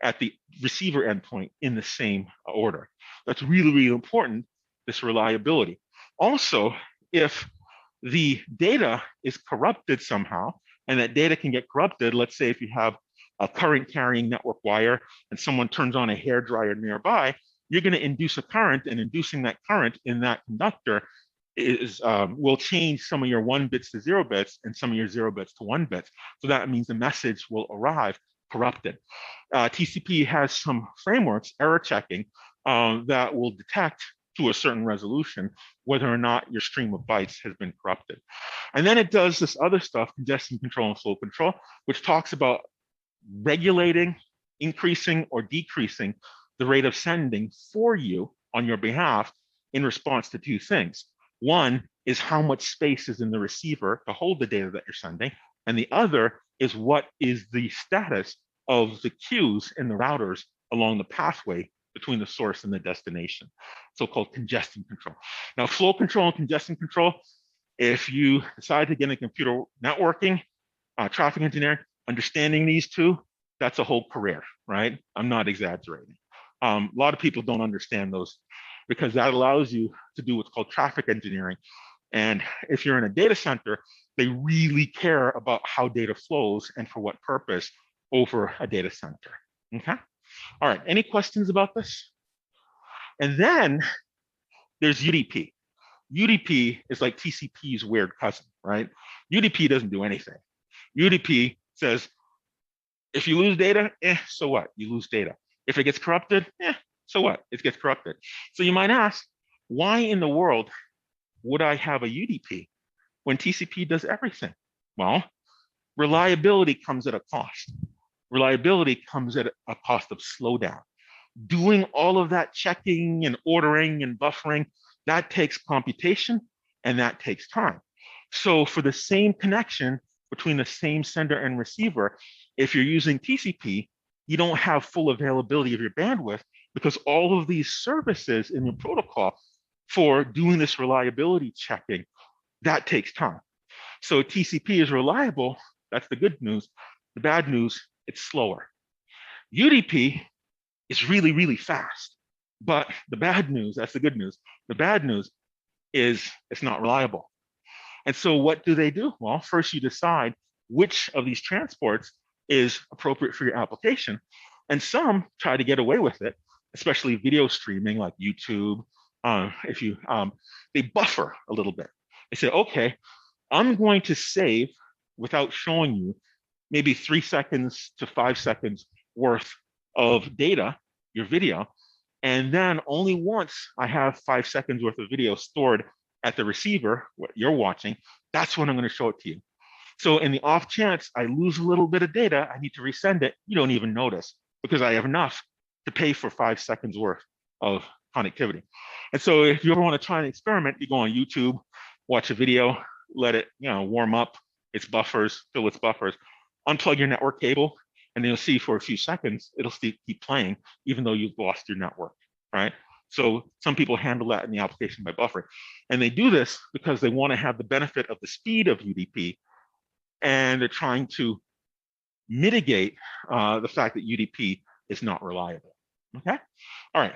at the receiver endpoint in the same order. That's really, really important, this reliability. Also, if the data is corrupted somehow, and that data can get corrupted, let's say if you have a current carrying network wire and someone turns on a hairdryer nearby, you're going to induce a current, and inducing that current in that conductor will change some of your 1 bits to 0 bits and some of your 0 bits to 1 bits. So that means the message will arrive corrupted. TCP has some frameworks, error checking, that will detect to a certain resolution whether or not your stream of bytes has been corrupted. And then it does this other stuff, congestion control and flow control, which talks about regulating, increasing, or decreasing the rate of sending for you on your behalf in response to 2 things. One is how much space is in the receiver to hold the data that you're sending, and the other is what is the status of the queues in the routers along the pathway between the source and the destination, so-called congestion control. Now, flow control and congestion control, if you decide to get into computer networking, traffic engineering, understanding these 2, that's a whole career, right? I'm not exaggerating. A lot of people don't understand those because that allows you to do what's called traffic engineering. And if you're in a data center, they really care about how data flows and for what purpose over a data center. Okay. All right. Any questions about this? And then there's UDP. UDP is like TCP's weird cousin, right? UDP doesn't do anything. UDP says, if you lose data, so what? You lose data. If it gets corrupted, so what? It gets corrupted. So you might ask, why in the world would I have a UDP when TCP does everything? Well, reliability comes at a cost. Reliability comes at a cost of slowdown. Doing all of that checking and ordering and buffering, that takes computation and that takes time. So for the same connection between the same sender and receiver, if you're using TCP, you don't have full availability of your bandwidth because all of these services in your protocol for doing this reliability checking, that takes time. So TCP is reliable, that's the good news. The bad news, it's slower. UDP is really, really fast, but the bad news, that's the good news. The bad news is it's not reliable. And so what do? Well, first you decide which of these transports is appropriate for your application. And some try to get away with it, especially video streaming like YouTube. If you They buffer a little bit. They say, okay, I'm going to save without showing you maybe 3 seconds to 5 seconds worth of data, your video. And then only once I have 5 seconds worth of video stored at the receiver, what you're watching, that's when I'm going to show it to you. So in the off chance I lose a little bit of data, I need to resend it, you don't even notice because I have enough to pay for 5 seconds worth of connectivity. And so if you ever want to try an experiment, you go on YouTube, watch a video, let it warm up its buffers, fill its buffers, unplug your network cable, and then you'll see for a few seconds, it'll still keep playing, even though you've lost your network, right? So some people handle that in the application by buffering. And they do this because they want to have the benefit of the speed of UDP, and they're trying to mitigate the fact that UDP is not reliable, okay? All right,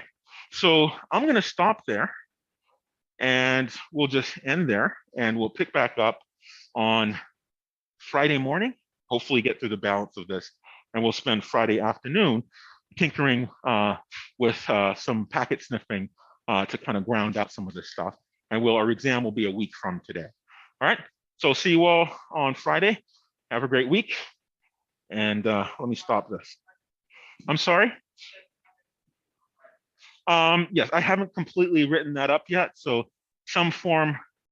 so I'm gonna stop there, and we'll just end there, and we'll pick back up on Friday morning, hopefully get through the balance of this, and we'll spend Friday afternoon tinkering with some packet sniffing to kind of ground out some of this stuff. And our exam will be a week from today. All right, so see you all on Friday. Have a great week. And let me stop this. I'm sorry? Yes, I haven't completely written that up yet. So some form